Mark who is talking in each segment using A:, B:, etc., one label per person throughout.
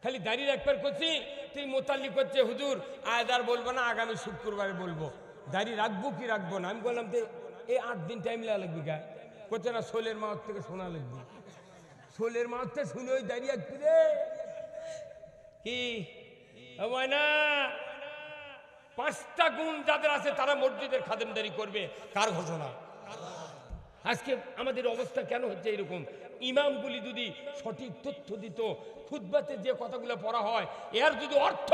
A: খালি দাড়ি একবার করছি, তুই মোতাল্লি করছে হুজুর আজ আর বলবো না, আগামী শুক্রবারে বলবো। দাড়ি রাখবো কি রাখবো না? আমি বললাম যে এই 8 দিন টাইম লাগবে গা। করছে না, সোলের মাওয়ার থেকে শোনা লাগবে। সোলের মাওয়ার থেকে শুনে ওই দাড়ি একটু রে কি না, 5টা গুণ যাদের আছে তারা মসজিদের খাদেমদারি করবে। কার ঘোষণা? আজকে আমাদের অবস্থা কেন হচ্ছে এরকম? ইমামগুলি যদি সঠিক তথ্য দিত, খুতবাতে যে কথাগুলো পড়া হয় এর যদি অর্থ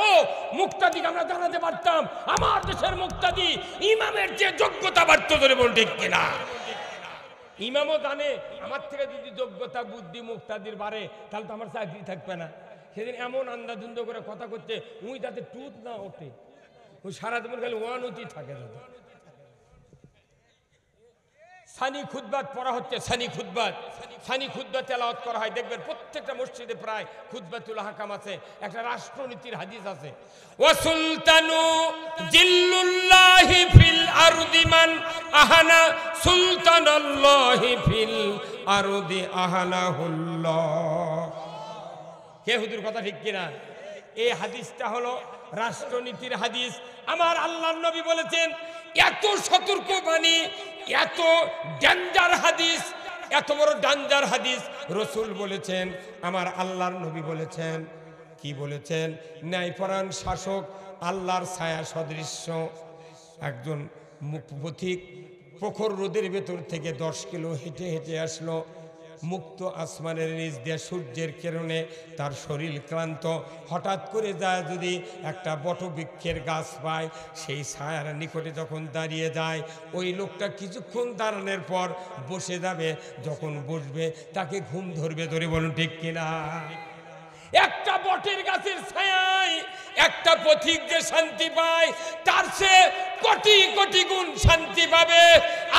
A: মুক্তাদিকে আমরা জানাতে পারতাম, আমার দেশের মুক্তাদি ইমামের যে যোগ্যতা বাড়ত ধরে বল, ঠিক কিনা? ইমামও জানে আমার থেকে যদি যোগ্যতা বুদ্ধি মুক্তাদির বাড়ে তাহলে তো আমার চাকরি থাকবে না। সেদিন এমন আন্দাধুন্দ করে কথা করছে, উই যাতে টুত না ওঠে, ওই সারা জীবন খালি ওয়ানতি থাকে। যাতে সানি খুতবাত পড়া হচ্ছে, সানি খুতবা তেলাওয়াত করা হয়। দেখবেন প্রত্যেকটা মসজিদে প্রায় খুতবাতুল আহকাম আছে, একটা রাষ্ট্রনীতির হাদিস আছে। ওয়া সুলতানু জিল্লুল্লাহি ফিল আরদি মান আহানা সুলতানাল্লাহি ফিল আরদি আহানাহুল্লাহ। কে হুজুর কথা ঠিক কিনা? এই হাদিসটা হলো রাষ্ট্রনীতির হাদিস। আমার আল্লাহর নবী বলেছেন, এত সতর্ক বাণী, এত ডেঞ্জার হাদিস, এত বড় ডেঞ্জার হাদিস রাসূল বলেছেন, আমার আল্লাহর নবী বলেছেন। কি বলেছেন? ন্যায়পরায়ণ শাসক আল্লাহর ছায়া সদৃশ্য একজন পথিক প্রখর রোদের ভেতর থেকে 10 কিলো হেঁটে হেঁটে আসলো। মুক্ত আসমানের নিচ দিয়ে সূর্যের কিরণে তার শরীর ক্লান্ত, হঠাৎ করে যায় যদি একটা বটবৃক্ষের গাছ পায়, সেই ছায়ার নিকটে যখন দাঁড়িয়ে যায়, ওই লোকটা কিছুক্ষণ দাঁড়ানোর পর বসে যাবে। যখন বসবে তাকে ঘুম ধরবে। ধরে বলুন ঠিক কিনা? একটা বটের গাছের ছায়ায় একটা পথিক যে শান্তি পায়, তার সে কোটি কোটি গুণ শান্তি পাবে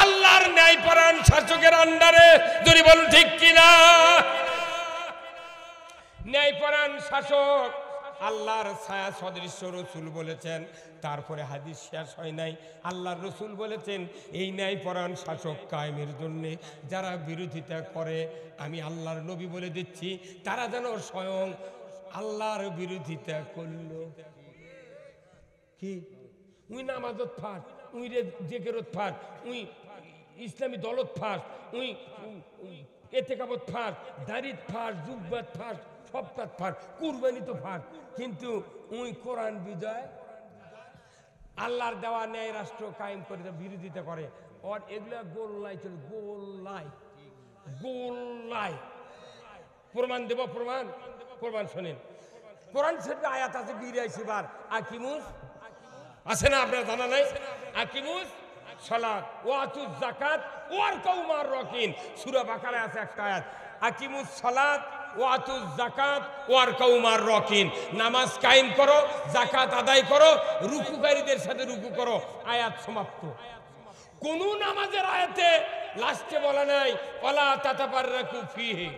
A: আল্লাহর ন্যায়পরায়ণ শাসকের আন্ডারে। যদি বলুন ঠিক কিনা? ন্যায়পরায়ণ শাসক আল্লাহর ছায়া সদৃশ্য রাসূল বলেছেন। তারপরে হাদিস শেষ হয় নাই, আল্লাহর রাসূল বলেছেন, এই ন্যায়পরায়ণ শাসক কায়েমের জন্য যারা বিরোধিতা করে, আমি আল্লাহর নবী বলে দিচ্ছি, তারা যেন স্বয়ং আল্লাহর বিরোধিতা করল। কি উই নামাজত ফাঁস, উই জেকেরত ফাঁস, উই ইসলামী দলত ফাঁস, উই এতেকাবত ফাঁস, দাড়িত ফাঁস, জুব্বাত ফাঁস, সপ্তাহ ফাঁস, কুরবানি তো ফাঁস, কিন্তু উই কোরআন বিজয় আল্লাহর দেওয়া ন্যায় রাষ্ট্র কায়েম করে বিরোধিতা করে। আর এগুলা গোল্লাই চলে, গোল্লাই। প্রমাণ দেব, প্রমাণ শোনেন। কোরআন শরীফে আয়াত আছে 82 বার, আকিমুস আছে না? আপনার জানা নাই? আকিমুস সালাত ওয়া আতুজ যাকাত ওয়ারকাউ মা'আর রাকিন। সূরা বাকারায় আছে একটা আয়াত, আকিমুস সালাত ওয়া আতুজ যাকাত ওয়ারকাউ মা'আর রাকিন। নামাজ কায়েম করো, যাকাত আদায় করো, রুকুকারীদের সাথে রুকু করো। আয়াত সমাপ্ত। কোন নামাজের আয়াতে লাস্টে বলা নাই ওয়ালা তাতাফাররাকু ফীহি।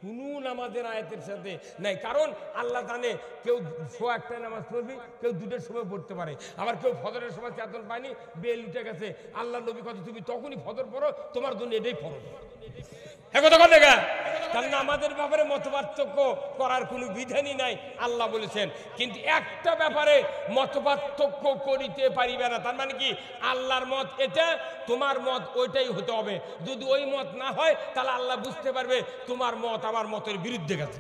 A: কোন নামাজের আয়াতের সাথে নাই। কারণ আল্লাহ জানে কেউ 100-1টা নামাজ পড়বি, কেউ 2টার সময় পড়তে পারে, আবার কেউ ফজরের সময় চেতন পায়নি, বেল উঠে গেছে। আল্লাহ নবী কথা, তুমি তখনই ফজর পড়ো, তোমার জন্য এটাই ফরজ। তাহলে আমাদের ব্যাপারে মতপার্থক্য করার কোনো বিধানই নাই, আল্লাহ বলেছেন। কিন্তু একটা ব্যাপারে মতপার্থক্য করিতে পারিবে না। তার মানে কি? আল্লাহর মত এটা, তোমার মত ওইটাই হতে হবে। যদি ওই মত না হয় তাহলে আল্লাহ বুঝতে পারবে তোমার মত আমার মতের বিরুদ্ধে গেছে।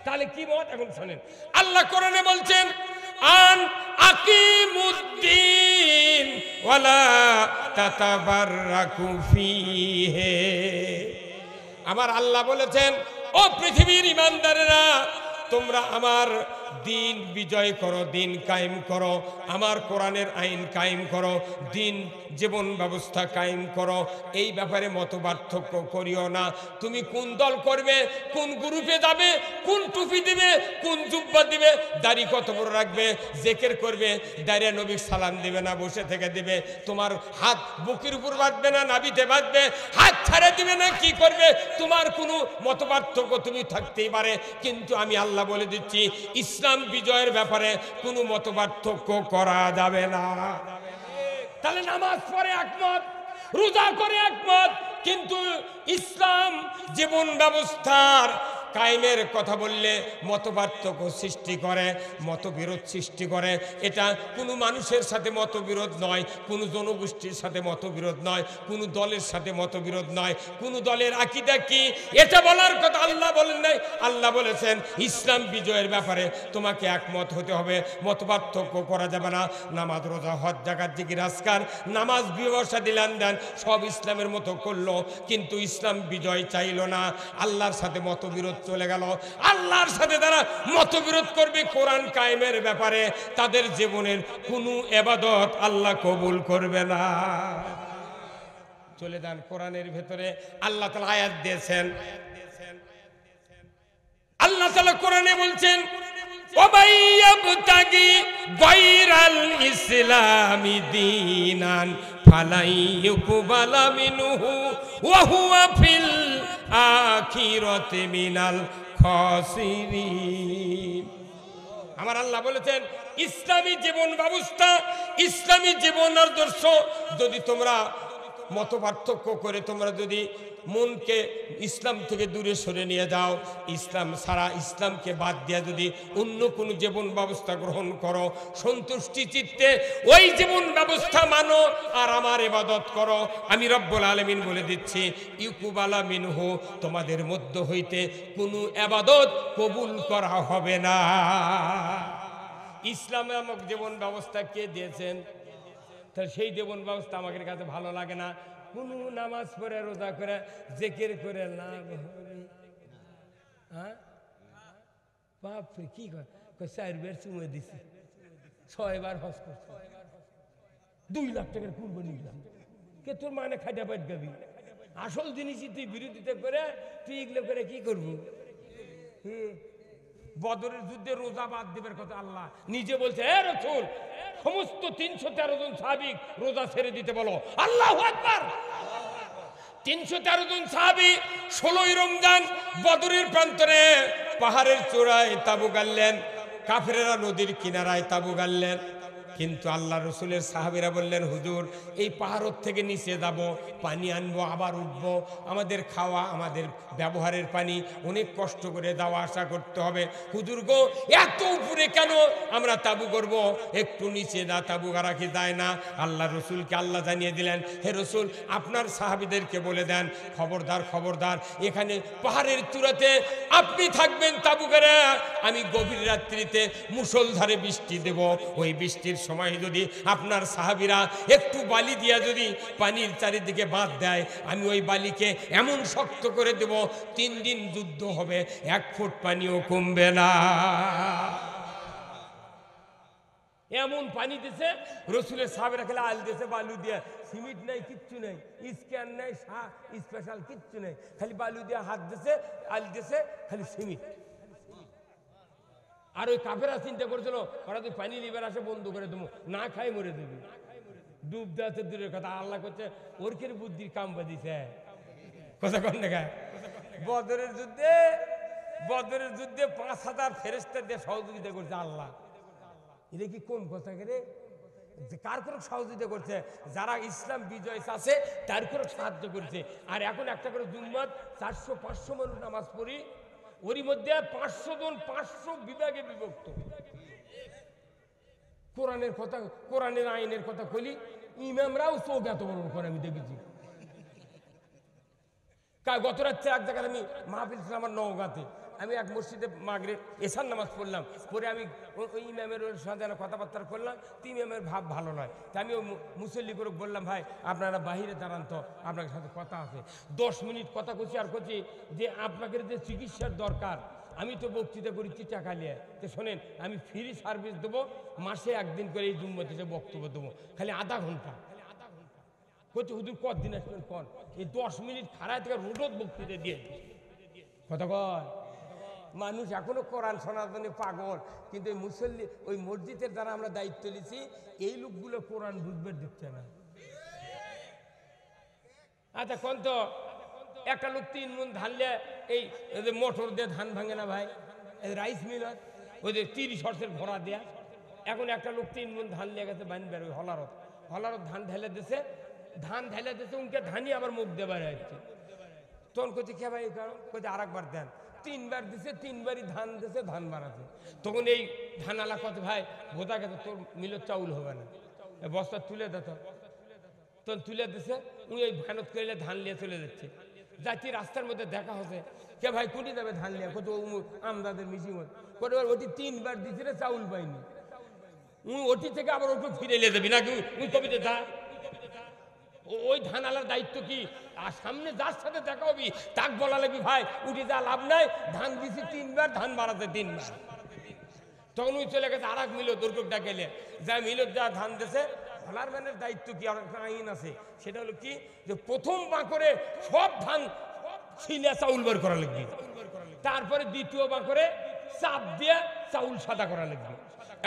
A: তাহলে কি মত? এখন শোনেন, আল্লাহ কোরআনে বলছেন, আন আকিমুদ্দিন ওয়ালা তাতাবাররাকু ফীহি। আমার আল্লাহ বলেছেন, ও পৃথিবীর ইমানদারেরা, তোমরা আমার দিন বিজয় করো, দিন কায়েম করো, আমার কোরআনের আইন কায়েম করো, দিন জীবন ব্যবস্থা কায়েম করো। এই ব্যাপারে মত পার্থক্য করিও না। তুমি কোন দল করবে, কোন গ্রুপে যাবে, কোন টুপি দিবে, কোন জুব্বা দিবে, দাড়ি কত বড় রাখবে, জিকির করবে, দাঁড়িয়ে নবী সালাম দিবে না বসে থেকে দিবে, তোমার হাত বুকের উপর বাঁধবে না নাভিতে বাঁধবে, হাত ছাড়ে দিবে না কি করবে, তোমার কোনো মত পার্থক্য তুমি থাকতেই পারে, কিন্তু আমি আল্লাহ বলে দিচ্ছি, ইসলাম বিজয়ের ব্যাপারে কোনো মত পার্থক্য করা যাবে না। তাহলে নামাজ পড়ে একমত, রোজা করে একমত, কিন্তু ইসলাম জীবন ব্যবস্থার কায়েমের কথা বললে মতপার্থক্য সৃষ্টি করে, মতবিরোধ সৃষ্টি করে। এটা কোনো মানুষের সাথে মতবিরোধ নয়, কোনো জনগোষ্ঠীর সাথে মতবিরোধ নয়, কোনো দলের সাথে মতবিরোধ নয়। কোনো দলের আকীদা কি এটা বলার কথা আল্লাহ বলেন নাই। আল্লাহ বলেছেন ইসলাম বিজয়ের ব্যাপারে তোমাকে একমত হতে হবে, মতপার্থক্য করা যাবে না। নামাজ, রোজা, হজ, যাকাত, জিকির, আজকার, নামাজ, বিবাহ, শাদী, লেনদেন সব ইসলামের মতো করলো, কিন্তু ইসলাম বিজয় চাইল না। আল্লাহর সাথে মতবিরোধ চলে গেল। আল্লাহর সাথে তারা মতবিরোধ করবে কোরআন কায়েমের ব্যাপারে, তাদের জীবনের কোনো ইবাদত আল্লাহ কবুল করবে না। চলে যান কোরআনের ভেতরে আল্লাহ তাআলা আয়াত দিয়েছেন। আল্লাহ তাআলা কোরআনে বলছেন ওয়াবাইয়াবতাগি গায়রাল ইসলামি দীনান ফালাই ইউকবালা মিনহু ওয়া হুয়া ফিল আখিরাতি মিনাল খাসিরিন। আমার আল্লাহ বলেছেন ইসলামী জীবন ব্যবস্থা, ইসলামী জীবন আদর্শ যদি তোমরা মতপার্থক্য করে তোমরা যদি মনকে ইসলাম থেকে দূরে সরে নিয়ে যাও, ইসলাম সারা ইসলামকে বাদ দিয়ে যদি অন্য কোনো জীবন ব্যবস্থা গ্রহণ করো, সন্তুষ্টি চিত্তে ওই জীবন ব্যবস্থা মানো আর আমার ইবাদত করো, আমি রব্বুল আলামিন বলে দিচ্ছি ইউকুবালা মিনহু, তোমাদের মধ্য হইতে কোনো ইবাদত কবুল করা হবে না। ইসলাম নামক জীবন ব্যবস্থা কে দিয়েছেন? তাহলে সেই জীবন ব্যবস্থা আমাদের কাছে ভালো লাগে না। কোন নামাজ পড়ে, রোজা করে, জিকির করে লাভ হবে? হ্যাঁ, বাপরে কি করে 4বার চুমে দিছি, 6বার হজ করছে, 2 লাখ টাকার কুরবানি দিছি, কে তোর মানে খাইটা পেট গাবি? আসল জিনিসই তুই বিরোধিতা করে তুই এগুলো করে কি করবো? বদরের যুদ্ধে রোজা বাদ দিবার কথা আল্লাহ নিজে বলছে, হে রাসূল সমস্ত 313 জন সাহাবী রোজা ছেড়ে দিতে বলো। আল্লাহু আকবার। 313 জন সাহাবী 16ই রমজান বদরের প্রান্তরে পাহাড়ের চূড়ায় তাঁবু গাড়লেন, কাফেরেরা নদীর কিনারায় তাঁবু গাড়লেন। কিন্তু আল্লাহ রসুলের সাহাবীরা বললেন, হুজুর এই পাহাড় থেকে নিচে যাব, পানি আনবো, আবার উঠবো, আমাদের খাওয়া, আমাদের ব্যবহারের পানি অনেক কষ্ট করে যাওয়া আসা করতে হবে। হুজুর গো এত উপরে কেন আমরা তাবু করব? একটু নিচে না তাবু গাড়া কি যায় না? আল্লাহ রসুলকে আল্লাহ জানিয়ে দিলেন, হে রসুল আপনার সাহাবীদেরকে বলে দেন, খবরদার খবরদার, এখানে পাহাড়ের চূড়াতে আপনি থাকবেন তাবু গাড়া, আমি গভীর রাত্রিতে মুষলধারে বৃষ্টি দেব, ওই বৃষ্টির সময় যদি আপনার সাহাবীরা একটু বালি দিয়া যদি পানির চারিদিকে বাঁধ দেয়, আমি ওই বালিকে এমন শক্ত করে দেব 3 দিন যুদ্ধ হবে, 1 ফুট পানিও কমবে না। এমন পানি দিছে রসুলের সাহাবীরা খেলে আল দিয়েছে বালু দিয়ে, সিমেন্ট নাই, কিচ্ছু নেই, স্ক্যান নাই, স্পেশাল কিচ্ছু নেই, খালি বালু দিয়ে হাত দিয়েছে, আল দিয়েছে, খালি সিমেন্ট। আর ওই কাফেরা চিন্তা করেছিল ওরা তুই পানি লিবার আসে বন্ধ করে দেবো, না খাই মরে দেবি, ডুব দেওয়া তো দূরের কথা। আল্লাহ করছে ওরকের বুদ্ধির কাম বাদিছে কথা কন না। বদরের যুদ্ধে 5000 ফেরেশতা দিয়ে সহযোগিতা করছে আল্লাহ। এটা কি কোন কথা রে? কার করে সহযোগিতা করছে? যারা ইসলাম বিজয় আছে তার করে সাহায্য করছে। আর এখন একটা করে জুম্মাত 400-500 মানুষ নামাজ পড়ি, ওরই মধ্যে 500 জন 500 বিভাগে বিভক্ত। কোরআনের কথা, কোরআনের আইনের কথা কলি, ইমামরাও চোখ এত বড় করে আমি দেখেছি। গত রাত্রে এক জায়গায় আমি মাহফিল ছিলাম আমার নওগাঁতে, আমি এক মসজিদে মাগরিব এশার নামাজ পড়লাম, পরে আমি ওই ইমামের সাথে কথাবার্তা করলাম, ইমামের ভাব ভালো নয়, তা আমি মুসল্লি করে বললাম, ভাই আপনারা বাহিরে দাঁড়ান তো, আপনার সাথে কথা আছে। 10 মিনিট কথা করছি আর করছি যে আপনাদের যে চিকিৎসার দরকার, আমি তো বক্তৃতা করেছি টাকা নিয়ে, তো শোনেন আমি ফ্রি সার্ভিস দেবো, মাসে 1 দিন করে এই জুম্মাতে বক্তব্য দেবো, খালি আধা ঘন্টা। করছে হুজুর কতদিন আসবেন কন? এই 10 মিনিট খাড়ায় থেকে রোডত বক্তৃতা দিয়ে কথা কয়। মানুষ এখনো কোরআন শোনার জন্য পাগল, কিন্তু এই মুসল্লি ওই মসজিদের দ্বারা আমরা দায়িত্ব নিয়েছি, এই লোকগুলো কোরআন বুঝবে দিচ্ছে না। আচ্ছা কোন তো একটা লোক 3 মণ ধান নিয়ে এই মোটর দিয়ে ধান ভাঙে না ভাই, রাইস মিল ওই যে 30 হর্সের ঘোড়া দেয়া, এখন একটা লোক 3 মণ ধান নিয়ে গেছে বানবার ওই হলারত ধান ঢেলে দিছে, উনকে ধানই আবার মুখ দেবার হচ্ছে। তখন করছে কে ভাই, করছে আর একবার দেন। তিনবার দিছে, তিনবারই ধান দিছে, ধান বাড়াছে। তখন এই ধানালা কত ভাই বোঝা গেছে তোর মিলের চাউল হবে না, বস্তা তুলে দিত। তখন তুলে দিছে, উনি এই ভ্যানত করলে ধান নিয়ে চলে যাচ্ছে। যাচ্ছি রাস্তার মধ্যে দেখা হচ্ছে, কে ভাই কুটি যাবে ধান নিয়ে, কত আমদাদের মিশিং করে ওটি তিনবার দিছে রে, চাউল পাইনি। ওটি থেকে আবার ওটু ফিরে নিয়ে যাবি নাকি উনি কবিতে যা। ওই ধান আলার দায়িত্ব কি? আর সামনে যার সাথে দেখা হবি তাক বলা লাগবি ভাই উঠে যা লাভ নাই, ধান দিছি তিনবার, ধান বাড়াতে তিনবার। তখন ওই চলে গেছে আর এক মিলত দুর্যোগ ডাকেলে, যা মিলত যা ধান দিছে। হলার ম্যানের দায়িত্ব কি, আর একটা আইন আছে, সেটা হলো কি যে প্রথম বাঁকরে সব ধান ছিলা চাউল বার করা লাগবে, তারপরে দ্বিতীয় বাঁকরে চাপ দিয়ে চাউল সাদা করা লাগবে।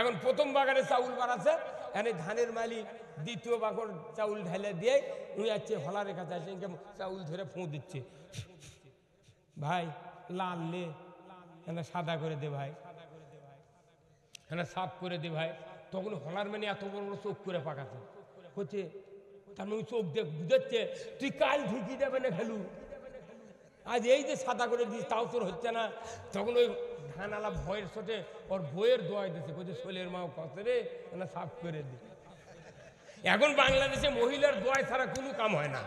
A: এখন প্রথম বাগানে চাউল বাড়াচ্ছে, এনে ধানের মালিক দ্বিতীয় বাকর চাউল ঢেলে দিয়ে উনি আছে হলারের কাছে আছে, চাউল ধরে ফোঁ দিচ্ছে, ভাই লাল লে এনে সাদা করে দে ভাই, এনে সাফ করে দে ভাই। তখন হলার মানে এত বড় বড় চোখ করে পাকাচ্ছে, হচ্ছে তার মানে চোখ দেখ বুঝাচ্ছে তুই কাল ঢুকি দেবে না খেলু, আজ এই যে সাদা করে দিস তাও তোর হচ্ছে না। তখন ওই ধান আলা ভয়ের ছোটে ওর বইয়ের দোয়াই দিচ্ছে, বলছে সোলের মাও কত রে না সাফ করে দি। এখন বাংলাদেশে মহিলার দোয়াই ছাড়া কোনো কাম হয় না।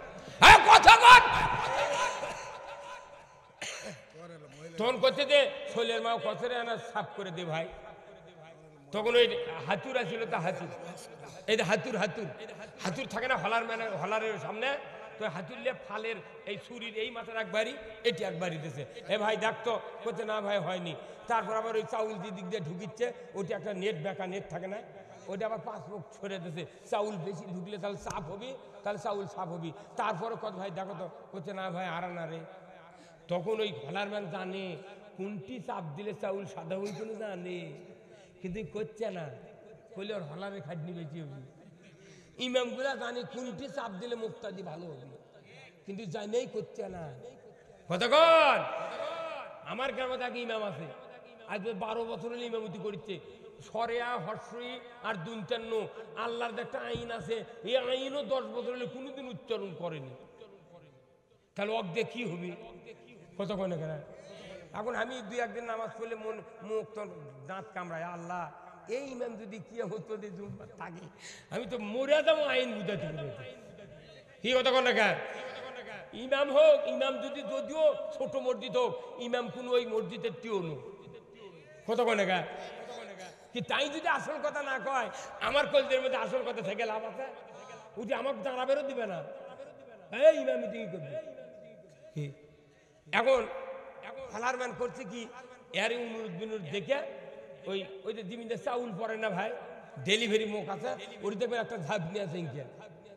A: তখন করছে যে সোলের মাও কত রে না সাফ করে দে ভাই। তখন ওই হাতুর আছিল, তা হাতুর এই যে হাতুর হাতুর হাতুর থাকে না হলার মানে হলারের সামনে, তো হাতুরলে ফালের এই ছুরির এই মাথার একবারই এটি একবারই দিয়েছে, এ ভাই দেখতো করছে না ভাই হয়নি। তারপর আবার ওই চাউল দিক দিয়ে ঢুকিচ্ছে, ওইটা একটা নেট বেঁকা নেট থাকে না, ওইটা আবার 5 মুখ ছড়ে দিয়েছে, চাউল বেশি ঢুকলে তাহলে সাফ হবি, তাহলে চাউল সাফ হবি। তারপরে কত ভাই দেখো তো করছে না ভাই আর না রে। তখন ওই হলার ম্যান জানে কোনটি চাপ দিলে চাউল সাদা হই কোনো জানে, কিন্তু করছে না, বলে ওর হলারে খাটনি বেশি হবি। ইমামগুলা জানে কোনটি চাপ দিলে মুক্তাদি ভালো হবে, কিন্তু জানেই করছে না। কতক্ষণ আমার গ্রামে থাকে ইমাম আছে, আজ 12 বছর হলে ইমামতি করছে, সরেয়া হর্ষই আর দুনটান্ন আল্লাহর একটা আইন আছে, এই আইনও 10 বছর হলে কোনোদিন উচ্চারণ করেনি, তাহলে অর্ধে কি হবে? কতক্ষণ এখানে এখন আমি 2-1 দিন নামাজ পড়লে মন মুখ তোর দাঁত কামড়ায়, আল্লাহ এই ইমাম যদি কি হতো থাকে আমি তো মরে যাবো আইন বুঝাতে কি কতক্ষণ দেখা। ইমাম হোক, ইমাম যদি যদিও ছোট মসজিদ হোক, ইমাম কোন ওই মসজিদের টিউনো কতক্ষণ দেখা কি, তাই যদি আসল কথা না কয় আমার কলজের মধ্যে আসল কথা থেকে লাভ আছে, উঠি আমাকে দাঁড়াবেরও দিবে না, এই ইমাম মিটিং করবে। এখন হালার ম্যান করছে কি, এর অনুরোধ দেখে ওই ওই যে জিমিনের চাউল পরে না ভাই, ডেলিভারি মুখ আছে, ওই দেখবেন একটা ঝাপনি আছে ইনকে,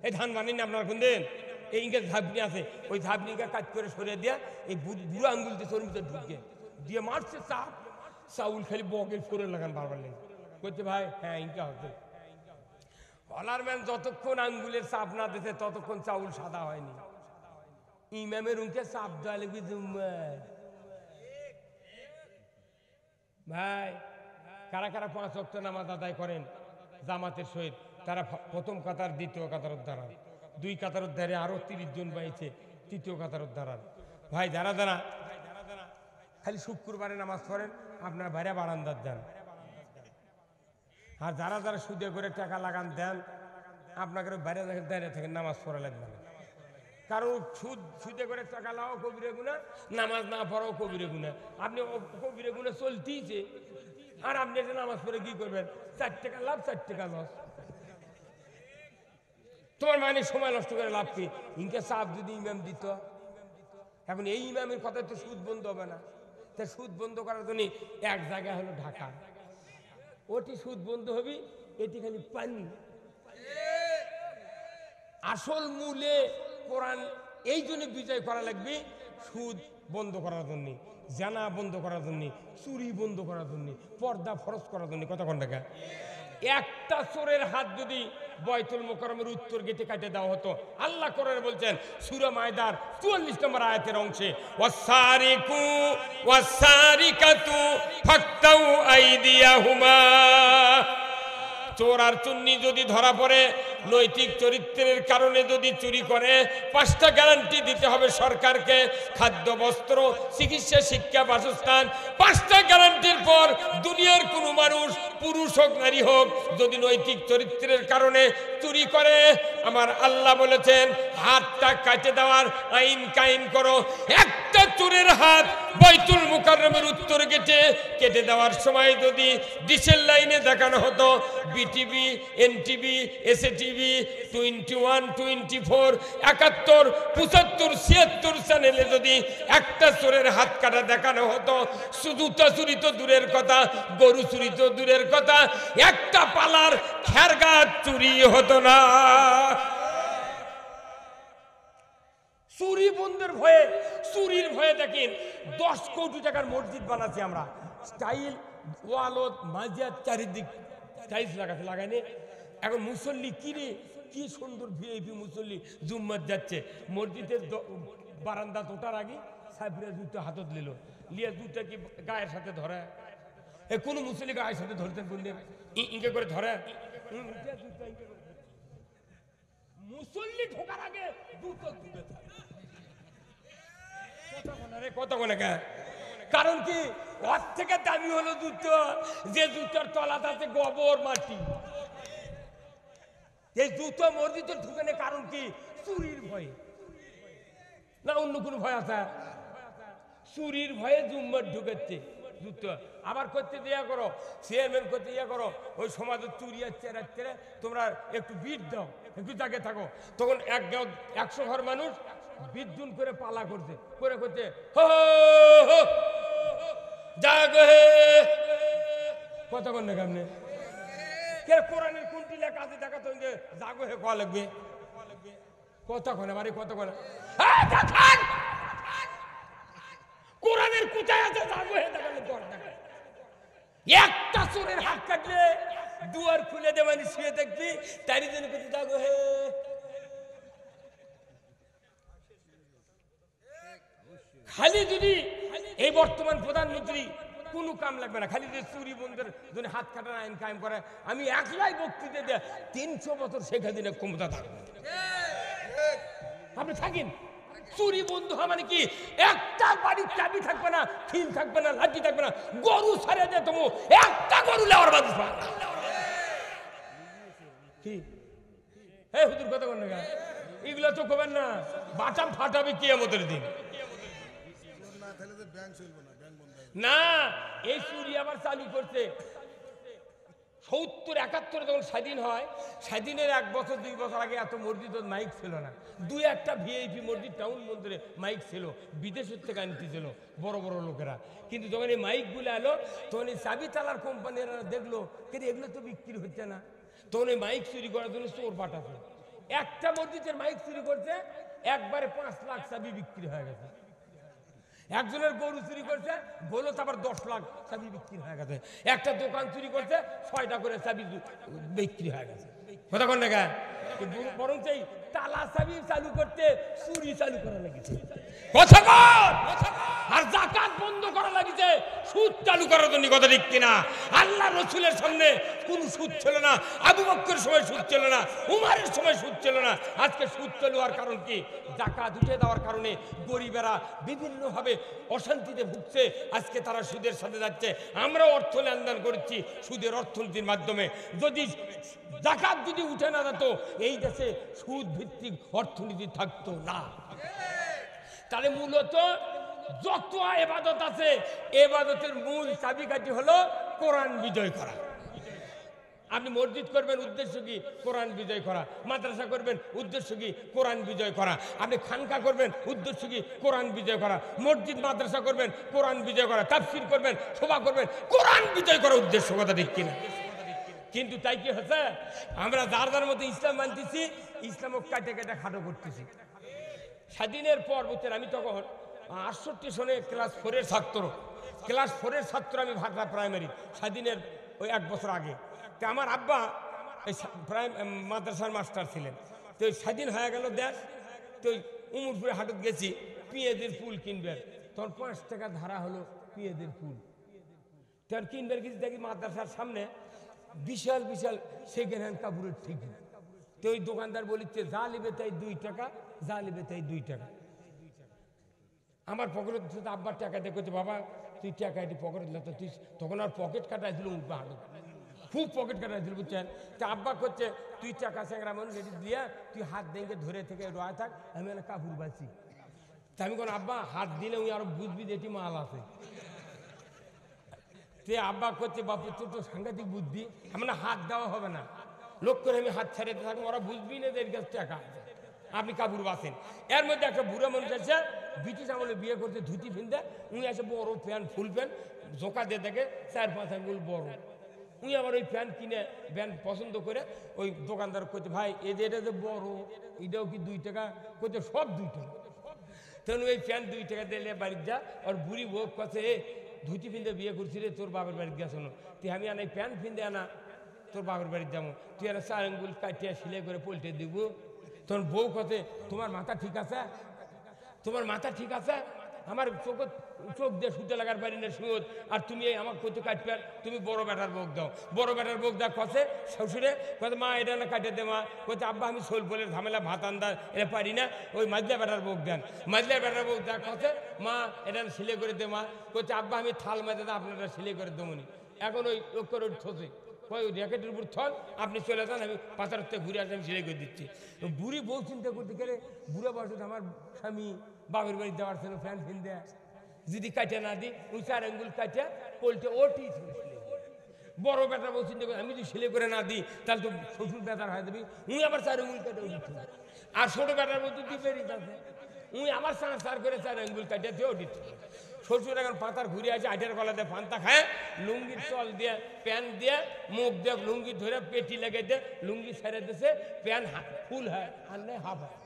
A: এই ধান বানিয়ে আপনার কোন দিন এই ইনকে ঝাপনি আছে, ওই ঝাপনিকে কাজ করে সরিয়ে দেয়া এই বুড়ো আঙ্গুল দিয়ে শরীর ভিতরে ঢুকে দিয়ে মারছে চাপ, চাউল খালি বকের ফোরে লাগান বারবার লেগে করছে ভাই হ্যাঁ ইনকা হচ্ছে। হলার ম্যান যতক্ষণ আঙ্গুলের চাপ না দিতে ততক্ষণ চাউল সাদা হয়নি। ইমামের উনকে চাপ দেওয়া লাগবে ভাই। কারা কারা 5 ওয়াক্ত নামাজ আদায় করেন জামাতের সহিত, তারা প্রথম কাতার দ্বিতীয় কাতার দ্বারা 2 কাতার দ্বারে আরো 30 জন বাইছে তৃতীয় কাতার দ্বারা। ভাই যারা যারা খালি শুক্রবারে নামাজ পড়েন আপনার বাইরে বারান্দার দেন, আর যারা যারা সুদে করে টাকা লাগান দেন আপনাকে বাইরে দাঁড়িয়ে থাকেন, নামাজ পড়া লাগবে না। কারণ সুদে করে টাকা লাগাও কবিরে গুণা, নামাজ না পড়াও কবিরে গুণা। আপনি কবিরে গুণা চলতেইছে, আর আপনি এসে নামাজ পড়ে কি করবেন? 4 টাকা লাভ 4 টাকা লস। তোমার মানে সময় নষ্ট করে লাভ কি? ইনকে চাপ যদি ইমাম দিত, এখন এই ইমামের কথা তো সুদ বন্ধ হবে না, তা সুদ বন্ধ করার জন্য এক জায়গায় হলো ঢাকা, ওটি সুদ বন্ধ হবে, এটি খালি পানি। আসল মূলে কোরআন এই জন্য বিজয় করা লাগবে, সুদ বন্ধ করার জন্য, জানা বন্ধ করার জন্য, চুরি বন্ধ করার জন্য, পর্দা ফরজ করার জন্য। কতক্ষণ টাকা একটা চোরের হাত যদি বয়তুল মুকাররমের উত্তর গেটে কাটে দেওয়া হতো, আল্লাহ কোরআনে বলছেন সূরা মায়দার 44 নম্বর আয়াতের অংশে, ওয়াসারিকু ওয়াসারিকাতু ফাক্তাউ আইদিয়াহুমা, চোর আর চুন্নি যদি ধরা পড়ে নৈতিক চরিত্রের কারণে যদি চুরি করে 5টা গ্যারান্টি দিতে হবে সরকারকে, খাদ্য, বস্ত্র, চিকিৎসা, শিক্ষা, বাসস্থান। 5টা গ্যারান্টির পর দুনিয়ার কোনো মানুষ, পুরুষ হোক নারী হোক, যদি নৈতিক চরিত্রের কারণে চুরি করে, আমার আল্লাহ বলেছেন হাতটা কাটে দেওয়ার আইন কায়েম করো। একটা চোরের হাত বাইতুল মুকাররমের উত্তর গেটে কেটে দেওয়ার সময় যদি ডিশের লাইনে দেখানো হতো, বিটিভি, এনটিভি, এসএটিভি, 21, 24, 71, 75, 76 চ্যানেলে যদি একটা চোরের হাত কাটা দেখানো হতো, জুতা চুরি তো দূরের কথা, গরু চুরি তো দূরের কথা, একটা পালার খেরগাছ চুরি হতো না। চুরি বন্ধের ভয়ে, চুরির ভয়ে দেখেন 10 কোটি টাকার মসজিদ বানাচ্ছি আমরা, স্টাইল ওয়ালত মাঝিয়ার চারিদিক টাইলস লাগাইনি। এখন মুসল্লি কিরে কি সুন্দর ভিআইপি মুসল্লি জুম্মাত যাচ্ছে, মসজিদের বারান্দা ওঠার আগে সাহেবরা জুতো হাতত নিল, লিয়া জুতা কি গায়ের সাথে ধরে, কোনো মুসল্লি গায়ের সাথে ধরতেন বললে ইঙ্কে করে ধরে, মুসল্লি ঢোকার আগে জুতো তুলে কারণ কি ওর থেকে দামি হলো জুতো, যে জুতোর তলাতে আছে গোবর মাটি। এই জুতো মসজিদে ঢুকে, কারণ কি চুরির ভয়ে, না অন্য কোনো ভয় আছে? চুরির ভয়ে জুম্মার ঢুকেছে জুতো। আবার করতে দেয়া করো, চেয়ারম্যান করতে ইয়া করো, ওই সমাজের চুরি আসছে রাখতে, তোমরা একটু বিট দাও, একটু জাগে থাকো। তখন 100 ঘর মানুষ বিদ্যুৎ করে পালা করছে, করে করতে জাগে কতক্ষণ না কেমনে কোরআনের কোনটি লেখা আছে দেখা তো জাগো হে কোয়া লাগবে কতক্ষণ আমার কতক্ষণ কোরআনের কোথায় আছে জাগো হে দেখালে দর দেখা। একটা চোরের হাত কাটলে দুয়ার খুলে দে মানে শুয়ে দেখবি তারই জন্য কিন্তু জাগো হে। খালি যদি এই বর্তমান প্রধানমন্ত্রী কোনো কাম লাগবে না, খালি যদি চুরি বন্ধের জন্য হাত কাটার আইন কায়েম করে, আমি একলাই বক্তৃতা দিয়ে 300 বছর শেখ হাসিনা ক্ষমতা থাকবো। আপনি থাকেন, চুরি বন্ধ হয় মানে কি একটা বাড়ির চাবি থাকবে না, খিল থাকবে না, লাঠি থাকবে না, গরু ছাড়িয়ে দেয় তবু একটা গরু লেওয়ার বাদ কি হুজুর কথা বলেন না, এগুলো তো করবেন না, বাটাম ফাটাবে কিয়ামতের দিন। না এই চুরি আবার চালু করছে 70-71 যখন স্বাধীন হয়, স্বাধীনের 1 বছর 2 বছর আগে এত মসজিদ মাইক ছিল না, 2-1টা ভিআইপি মসজিদ টাউন মন্দিরে মাইক ছিল, বিদেশের থেকে আনতেছিল বড় বড় লোকেরা। কিন্তু যখন এই মাইকগুলো এলো তখন এই চাবি তালার কোম্পানিরা দেখলো কিন্তু এগুলো তো বিক্রি হচ্ছে না, তখন এই মাইক চুরি করার জন্য চোর পাঠাচ্ছে। একটা মসজিদের মাইক চুরি করছে, একবারে 5 লাখ চাবি বিক্রি হয়ে গেছে। একজনের গরু চুরি করছে, বলো তো আবার 10 লাখ চাবি বিক্রি হয়ে গেছে। একটা দোকান চুরি করছে, 6টা করে চাবি বিক্রি হয়ে গেছে। কথা কোন না বরং সেই তালা চাবি চালু করতে চুরি চালু করা লেগেছে। কথা কর আর যাকাত বন্ধ করা লাগিছে সুদ চালু করার জন্য। কথা ঠিক কিনা? আল্লাহ রসুলের সামনে কোন সুদ ছিল না, আবু বকরের সময় সুদ ছিল না, উমারের সময় সুদ ছিল না। আজকে সুদ চালু হওয়ার কারণ কি? যাকাত উঠে দেওয়ার কারণে গরিবেরা বিভিন্নভাবে অশান্তিতে ভুগছে, আজকে তারা সুদের সাথে যাচ্ছে। আমরা অর্থ লেনদেন করছি সুদের অর্থনীতির মাধ্যমে। যদি যাকাত যদি উঠে না যেত এই দেশে সুদ ভিত্তিক অর্থনীতি থাকতো না। তাহলে মূলত যত ইবাদত আছে, ইবাদতের মূল চাবিকাঠি হলো কোরআন বিজয় করা। আপনি মসজিদ করবেন উদ্দেশ্য কি? কোরআন বিজয় করা। মাদ্রাসা করবেন উদ্দেশ্য কি? কোরআন বিজয় করা। আপনি খানকা করবেন উদ্দেশ্য কি? কোরআন বিজয় করা। মসজিদ মাদ্রাসা করবেন কোরআন বিজয় করা। তাফসীর করবেন, সভা করবেন, কোরআন বিজয় করার উদ্দেশ্য। কথা ঠিক কিনা? কিন্তু তাই কি হচ্ছে, আমরা যার যার মধ্যে ইসলাম মানতেছি, ইসলামও কাটে কাটে খাটো করতেছি। স্বাধীনের পর বুঝছেন, আমি তখন 68 সনে ক্লাস 4-এর ছাত্র, ক্লাস 4-এর ছাত্র আমি ভাগড়া প্রাইমারি, স্বাধীনের ওই 1 বছর আগে। তো আমার আব্বা এই মাদ্রাসার মাস্টার ছিলেন। তো স্বাধীন হয়ে গেল দেশ, তো উমরপুরে হাটত গেছি পেঁয়াজের ফুল কিনবেন, তখন 5 টাকা ধারা হলো পেঁয়াজের ফুল। তখন কিনবেন কিছু দেখি মাদ্রাসার সামনে বিশাল বিশাল সেকেন্ড হ্যান্ড কাপড়ের ঠিকই। তো ওই দোকানদার বলিচ্ছে যা নেবে তাই 2 টাকা, যা নেবে তাই 2 টাকা। আমার পকেটে আব্বার টাকা দিয়ে করছে, বাবা তুই টাকা এটি পকেটে দিল, তো তুই তখন আর পকেট কাটাইছিল, খুব পকেট কাটাইছিল বুঝছেন। তা আব্বা করছে তুই টাকা স্যাংরা মানুষ এটি দিয়ে তুই হাত দিয়ে ধরে থেকে রয়ে থাক, আমি না কাপড় বাঁচি। তা আমি কোন আব্বা হাত দিলে ওই আরো বুঝবি যে এটি মাল আছে। তে আব্বা করছে বাপু তোর তো সাংঘাতিক বুদ্ধি, আমার না হাত দেওয়া হবে না, লোক করে আমি হাত ছাড়িয়ে থাকবো, ওরা বুঝবি না যে এর কাছে টাকা আছে, আপনি কাপড় বাঁচেন। এর মধ্যে একটা বুড়া মানুষ আছে, ব্রিটিশ আমলে বিয়ে করতে ধুতি ফিনতে, উনি আছে বড় প্যান্ট ফুল প্যান্ট জোকা দিয়ে দেখে 4-5 আঙ্গুল বড়, উনি আবার ওই প্যান্ট কিনে প্যান্ট পছন্দ করে ওই দোকানদার করছে ভাই এই যে এটা যে বড় এটাও কি 2 টাকা, করছে সব 2 টাকা। তখন ওই প্যান্ট 2 টাকা দিলে বাড়ির যা, আর বুড়ি বউ কাছে ধুতি ফিনতে বিয়ে করছি রে, তোর বাবার বাড়িতে গেছো না, তুই আমি আনা প্যান্ট ফিনতে আনা তোর বাবার বাড়িতে যাবো, তুই আর 4 আঙ্গুল কাটিয়া সিলাই করে পল্টে দিব। তোর বউ কথা তোমার মাথা ঠিক আছে, তোমার মাথা ঠিক আছে, আমার চোখ দিয়ে সুতে লাগার পারি না সুদ, আর তুমি আমার কত কাটবে, তুমি বড় বেটার বোক দাও, বড় বেটার বোক দা কষে শ্বশুরে কথা মা এটা না কাটে দে, মা কইতে আব্বা আমি সোল বলের ঝামেলা ভাত আন্দার এটা পারি না, ওই মাঝলা বেটার বোক দেন, মাঝলা বেটার বোক দা কষে মা এটা সিলাই করে দে, মা কইতে আব্বা আমি থাল মাঝে আপনারা সিলাই করে দেবনি। এখন ওই করে ঠোসে ওই র্যাকেটের উপর থল, আপনি চলে যান, আমি পাতার থেকে ঘুরে আসে আমি সিলাই করে দিচ্ছি। বুড়ি বউ চিন্তা করতে গেলে বুড়া বয়সে আমার স্বামী বাবার বাড়ি যাওয়ার ছিল ফ্যান ফিন দেয়, যদি কাটে না দিই ওই 4 আঙ্গুল কাটে পোল্টে ওটি বড় বেটা বউ চিন্তা করে আমি যদি সিলাই করে না দিই তাহলে তো শ্বশুর বেটার হয়ে যাবি, উনি আবার 4 আঙ্গুল কাটে উঠছে, আর ছোট বেটার বউ তো দিবেরই আছে, উনি আবার 4 করে 4 আঙ্গুল কাটে দিয়ে উঠিচ্ছে। শ্বশুর এখন পাতার ঘুরে আছে, আটের গলা দিয়ে পান্তা খায়, লুঙ্গির তল দিয়ে প্যান্ট দিয়ে মুখ দিয়ে লুঙ্গি ধরে পেটি লেগে দিয়ে লুঙ্গি ছেড়ে দিয়েছে, প্যান্ট ফুল হয় আর নেই হাফ হয়।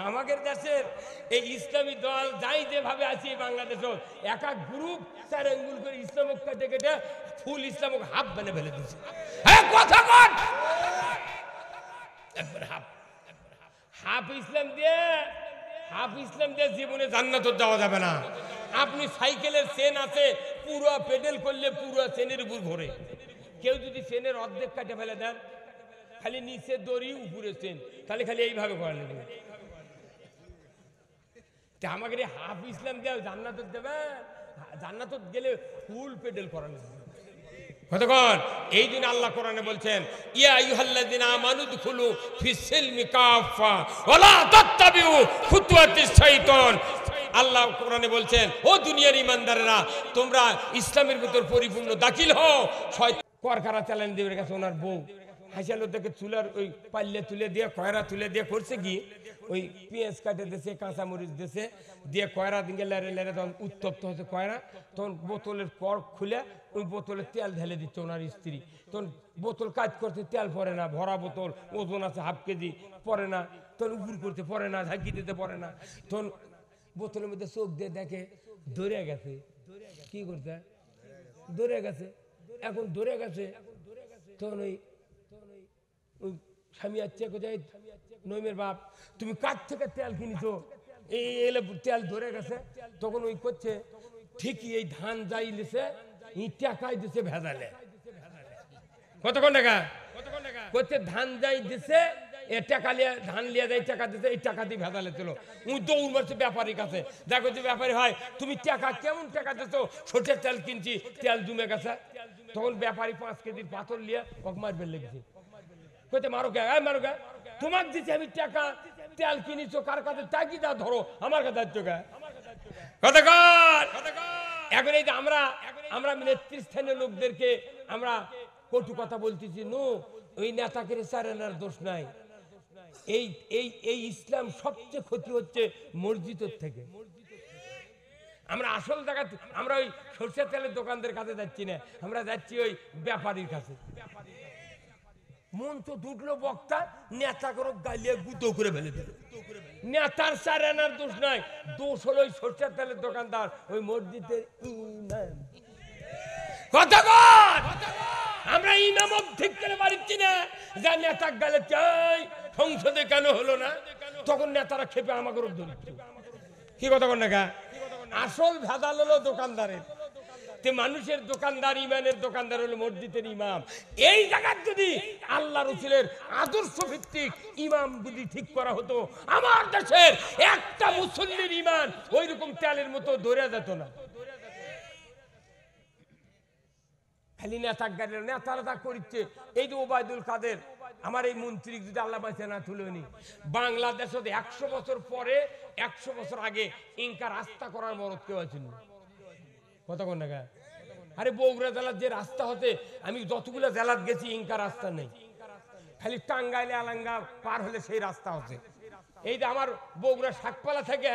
A: আমাদের দেশের এই ইসলামী দল যাই যেভাবে আছে বাংলাদেশ এক এক গ্রুপ 4 আঙ্গুল করে ইসলামক কেটে কেটে ফুল ইসলামক হাফ বানে ফেলে দিচ্ছে। কথা বল, হাফ ইসলাম দিয়ে জীবনে জান্নাত যাওয়া যাবে না। আপনি সাইকেলের চেন আছে, পুরো পেডেল করলে পুরো চেনের উপর ঘোরে, কেউ যদি চেনের অর্ধেক কাটে ফেলে দেন, খালি নিচে দড়ি উপরে চেন, তাহলে খালি এইভাবে করা লাগবে। আমাকে হাফ ইসলাম দিয়ে জান্নাত দেবে, জান্নাত গেলে ফুল পেডেল করা লাগবে। কতক্ষণ এই দিন আল্লাহ কোরআনে বলছেন ইয়া আইয়ুহাল্লাযিনা আমানু দুখুলু ফিস সিলমি কাফা ওয়ালা তাত্তাবিউ খুতুওয়াতিশ শাইতান। আল্লাহ কোরআনে বলছেন ও দুনিয়ার ঈমানদারেরা তোমরা ইসলামের ভিতর পরিপূর্ণ দাখিল হও। শয়তান করকারা চ্যালেঞ্জ দেবে কাছে ওনার বউ হাসিয়ালো থেকে চুলার ওই পাল্লে তুলে দিয়ে কয়রা তুলে দিয়ে করছে কি ওই পেঁয়াজ কাটে দিয়েছে, কাঁচামরিচ দিয়েছে, দিয়ে কয়রা দিকে লেড়ে লেড়ে তখন উত্তপ্ত হচ্ছে কয়রা, তখন বোতলের কর্ক খুলে ওই বোতলে তেল ঢেলে দিচ্ছে ওনার স্ত্রী, তখন বোতল কাজ করতে তেল পড়ে না, ভরা বোতল ওজন আছে হাফ কেজি পড়ে না, তখন উপর করতে পড়ে না, ঝাঁকি দিতে পড়ে না, তখন বোতলের মধ্যে চোখ দিয়ে দেখে ধরে গেছে, কি করতে ধরে গেছে, এখন ধরে গেছে, তখন ওই স্বামী আছে কোথায় নইমের বাপ তুমি কার থেকে তেল কিনেছো, এই এলে তেল ধরে গেছে, তখন ওই করছে ঠিকই এই ধান যাই লিছে টাকাই দিছে ভেজালে, কতক্ষণ টাকা করছে ধান যাই দিছে এ টাকা লিয়ে ধান লিয়ে যাই টাকা দিছে, এই টাকা দিয়ে ভেজালে ছিল, উনি দৌড় মারছে ব্যাপারীর কাছে, দেখো যে ব্যাপারী হয় তুমি টাকা কেমন টাকা দিছো, সরষের তেল কিনছি তেল জমে গেছে, তখন ব্যাপারী 5 কেজির পাথর লিয়ে ওক মারবে লেগেছে, কইতে মারো কে মারো কে, তোমাকে দিচ্ছি আমি টাকা তেল কিনেছো কার কাছে টাকি দা ধরো আমার কাছে যাচ্ছ কে, কতক্ষণ এখন এই যে আমরা নেতৃস্থানীয় লোকদেরকে আমরা কটু কথা বলতেছি, নো ওই নেতাকে সারেনার দোষ নাই, এই এই এই ইসলাম সবচেয়ে ক্ষতি হচ্ছে মসজিদের থেকে। আমরা আসল জায়গা আমরা ওই সরষের তেলের দোকানদের কাছে যাচ্ছি না, আমরা যাচ্ছি ওই ব্যাপারীর কাছে। মঞ্চ দুটলো বক্তা নেতা করে গালিয়ে গুতো করে ফেলে দিল, নেতার সারেনার দোষ নাই, দোষ হলো ওই সরষের তেলের দোকানদার ওই মসজিদের ইমাম। কতক্ষণ আমরা ইমাম ঠিক করে পারছি না, যা নেতা গালে চাই সংসদে কেন হলো না, তখন নেতারা খেপে আমাকে ধরছে, কি কতক্ষণ দেখা আসল ভেজাল হলো দোকানদারের, তে মানুষের দোকানদার ইমানের দোকানদার হলো মসজিদের ইমাম। এই জায়গার যদি আল্লাহ রসুলের আদর্শ ভিত্তিক ইমাম যদি ঠিক করা হতো, আমার দেশের একটা মুসল্লির ইমান ওই রকম তেলের মতো ধরে যেত না। খালি নেতা করছে। এই যে ওবায়দুল কাদের, আমার এই মন্ত্রী যদি আল্লাহ বাঁচে না তুলেনি, বাংলাদেশে 100 বছর পরে 100 বছর আগে ইনকা রাস্তা করার মরদ কেউ আছেন কতক্ষণ টাকা। আরে বগুড়া জেলার যে রাস্তা হতে আমি যতগুলো জেলার গেছি ইনকা রাস্তা নেই, খালি টাঙ্গাইলে আলাঙ্গা পার হলে সেই রাস্তা হচ্ছে। এই যে আমার বগুড়া শাকপালা থেকে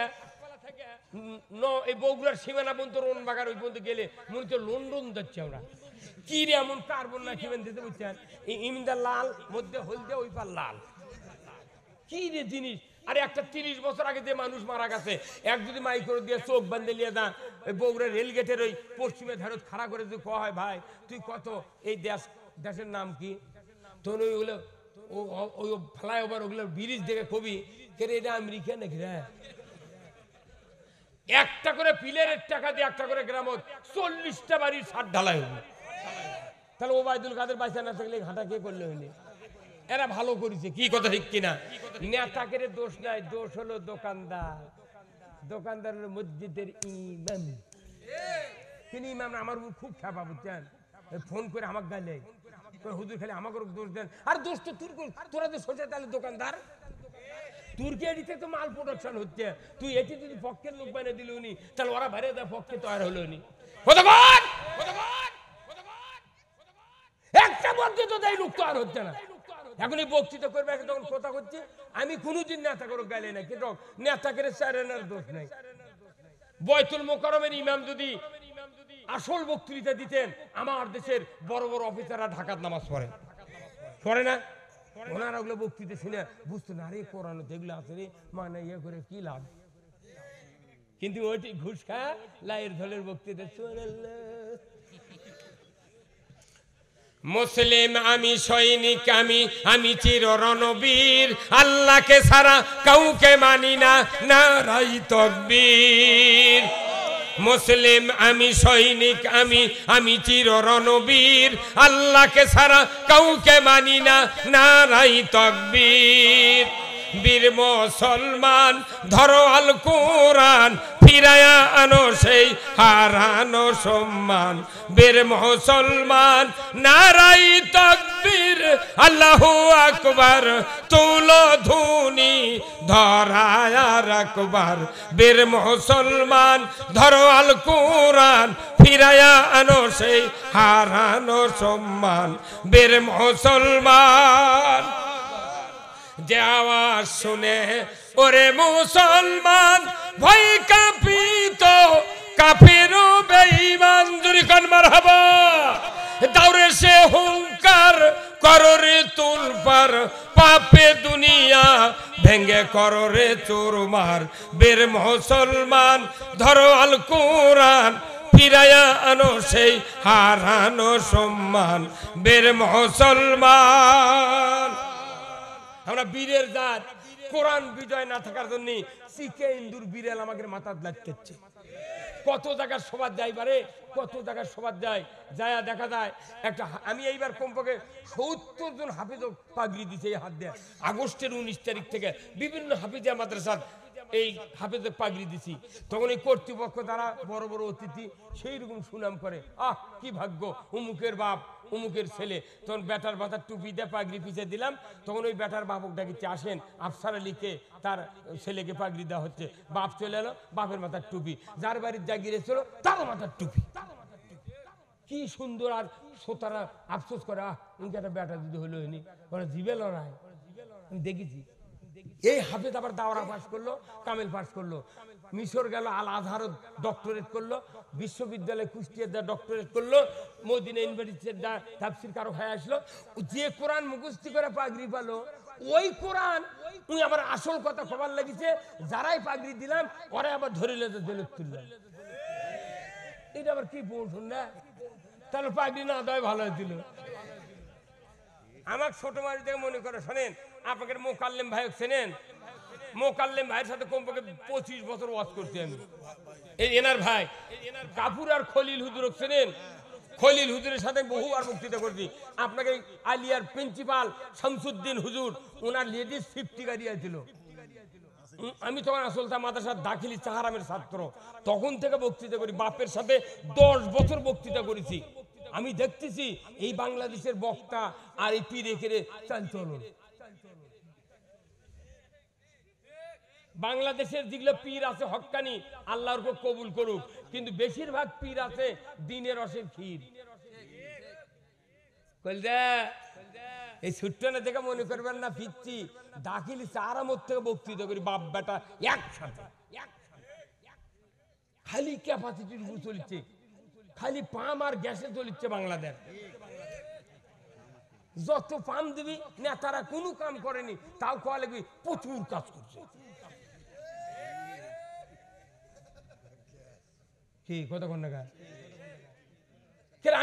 A: এই বগুড়ার সীমানা পর্যন্ত রনবাগার ওই পর্যন্ত গেলে মনে হচ্ছে লন্ডন যাচ্ছে আমরা। কি রে এমন কার্বন না খেবেন দিতে বুঝছেন, ইমিন্দা লাল মধ্যে হলদে ওই পার লাল, কি রে জিনিস। আরে একটা 30 বছর আগে যে মানুষ মারা গেছে, এক যদি মাই করে দিয়ে চোখ বান্ধে নিয়ে দা ওই বগুড়া রেলগেটের ওই পশ্চিমে ধারত খাড়া করে যদি কয় হয় ভাই তুই কত, এই দেশের নাম কি তোর, ওইগুলো ওই ফ্লাইওভার ওগুলো ব্রিজ দেখে কবি কে এটা আমেরিকা নাকি রে, একটা করে পিলারের টাকা দিয়ে একটা করে গ্রামত 40টা বাড়ির ছাদ ঢালাই হলো। তাহলে ওবায়দুল কাদের বাইসা না থাকলে ঘাটা কে করলে হইনি? এরা ভালো করেছে, কি কথা ঠিক কিনা? নেতাকে দোষ নাই, দোষ হলো দোকানদার। দোকানদার হলো মসজিদের ইমাম। তিনি ইমাম আমার খুব খাপা বুঝছেন, ফোন করে আমাকে গাইলে হুজুর খালি আমাকে দোষ দেন। আর দোষ তো তোরা তো সোজা তাহলে দোকানদার, তুর্কি এদিকে তো মাল প্রোডাকশন হচ্ছে, তুই এটি যদি পক্ষের লোক বানিয়ে দিল উনি, তাহলে ওরা বাইরে দেয় পক্ষে তৈরি হলো উনি। একটা বক্তৃতা তো তাই লোক তো আর হচ্ছে না। এখন এই বক্তৃতা করবে তখন কথা হচ্ছে, আমি কোনোদিন নেতা করে গাইলে না, কিন্তু নেতাকে চারেনার দোষ নাই। বয়তুল মোকাররমের ইমাম যদি আসল বক্তৃতা দিতেন, আমার দেশের বড় বড় অফিসাররা ঢাকার নামাজ পড়ে না, ওনারা ওগুলো বক্তৃতা শুনে বুঝতো না, আরে কোরআন যেগুলো আছে রে মানে ইয়ে করে কি লাভ। কিন্তু ওইটি ঘুষ খা লাইয়ের ধলের বক্তৃতা মুসলিম আমি সৈনিক আমি চির রণবীর, আল্লাহকে ছাড়া কাউকে মানি না, নারাই তাকবীর। মুসলিম আমি সৈনিক আমি চির রণবীর, আল্লাহকে ছাড়া কাউকে মানি না, নারাই তাকবীর। বীর মুসলমান ধরো আল কোরআন, ফিরায়া আনো সেই হারানো সম্মান। বীর মুসলমান নারাই তাকবীর, আল্লাহু আকবার, তুলো ধুনি ধরায়া রাখবার। বীর মুসলমান ধরো আল কোরআন, ফিরায়া আনো সেই হারানো সম্মান। বীর মুসলমান যে আওয়াজ শুনে ওরে মুসলমান ভয় কাঁপিত, কাফির ও বেঈমান জুরি কান মারহাবা। দাউরে সে হুঙ্কার কররে তুলপার, পাপে দুনিয়া ভেঙ্গে কররে চুরমার। বীর মুসলমান ধরো আল কোরআন, ফিরায়া আনো সেই হারানো সম্মান। বীর মুসলমান আমরা বীরের জাত, কোরআন বিজয় না থাকার জন্য শিখে ইন্দুর বিড়াল আমাকে মাথা লাগতেছে। কত জায়গার সবাদ যায় বারে, কত জায়গার সবাদ যায়, যায় দেখা যায় একটা। আমি এইবার কমপক্ষে 70 জন হাফিজ পাগড়ি দিছে এই হাত দিয়ে। আগস্টের 19 তারিখ থেকে বিভিন্ন হাফিজা মাদ্রাসার এই হাফেজের পাগড়ি দিছি। তখন এই কর্তৃপক্ষ দ্বারা বড় বড় অতিথি সেই রকম সুনাম করে, আহ কি ভাগ্য, অমুকের বাপ অমুকের ছেলে। তখন বেটার মাথার টুপি দিয়ে পাগড়ি পিছিয়ে দিলাম। তখন ওই বেটার বাপক ডাকিতে আসেন, আফসার আলীকে তার ছেলেকে পাগড়ি দেওয়া হচ্ছে। বাপ চলে এলো, বাপের মাথার টুপি, যার বাড়ির জাগিরে ছিল তারও মাথার টুপি। কি সুন্দর। আর শ্রোতারা আফসোস করে, আহ ইনকে একটা বেটা যদি হলো হয়নি, ওরা জিবে লড়াই দেখেছি। এই হাফেজ আবার দাওরা পাস করলো, কামেল পাস করলো, মিশর গেল, আল আজহার ডক্টরেট করলো, বিশ্ববিদ্যালয় কুষ্টিয়া ডক্টরেট করলো, মদিনা ইউনিভার্সিটির তাফসীর কারো হয়ে আসলো। যে কোরআন মুখস্থি করে পাগড়ি পালো, ওই কোরআন উনি আবার আসল কথা খবর লাগিছে, যারাই পাগড়ি দিলাম ওরা আবার ধরে লেতে জেলে তুললাম। এটা আবার কি বলছেন না? তাহলে পাগড়ি না দেয় ভালো হয়েছিল। আমার ছোট মারি থেকে মনে করে, শোনেন আপনাকে মোকাল্লেম ভাই চেনেন? মোকাল্লেম ভাইয়ের সাথে কমপক্ষে 25 বছর ওয়াজ করছি আমি। এই এনার ভাই কাপুর আর খলিল হুজুর চেনেন? খলিল হুজুরের সাথে বহুবার বক্তৃতা করছি। আপনাকে আলিয়ার প্রিন্সিপাল শামসুদ্দিন হুজুর, ওনার লেডিস 50 গাড়ি ছিল। আমি তখন আসলতা মাদ্রাসার দাখিলি চাহারামের ছাত্র, তখন থেকে বক্তৃতা করি। বাপের সাথে 10 বছর বক্তৃতা করেছি। আমি দেখতেছি এই বাংলাদেশের বক্তা আর এই পীর একেরে চাঞ্চলন। বাংলাদেশের যেগুলো পীর আছে হক্কানি, আল্লাহর কবুল করুক, কিন্তু বেশিরভাগ পীর আছে দিনের রসের ক্ষীর। এই ছুট্টনে থেকে মনে করবেন না ফিরছি, দাখিলি চারামত থেকে বক্তৃতা করি বাপ বেটা একসাথে। খালি ক্যাপাসিটির উপর চলছে, খালি পাম আর গ্যাসে চলছে বাংলাদেশ। যত পাম দিবি নেতারা কোনো কাম করেনি, তাও কোয়া লাগবি প্রচুর কাজ করছে। কি কথা কোন না?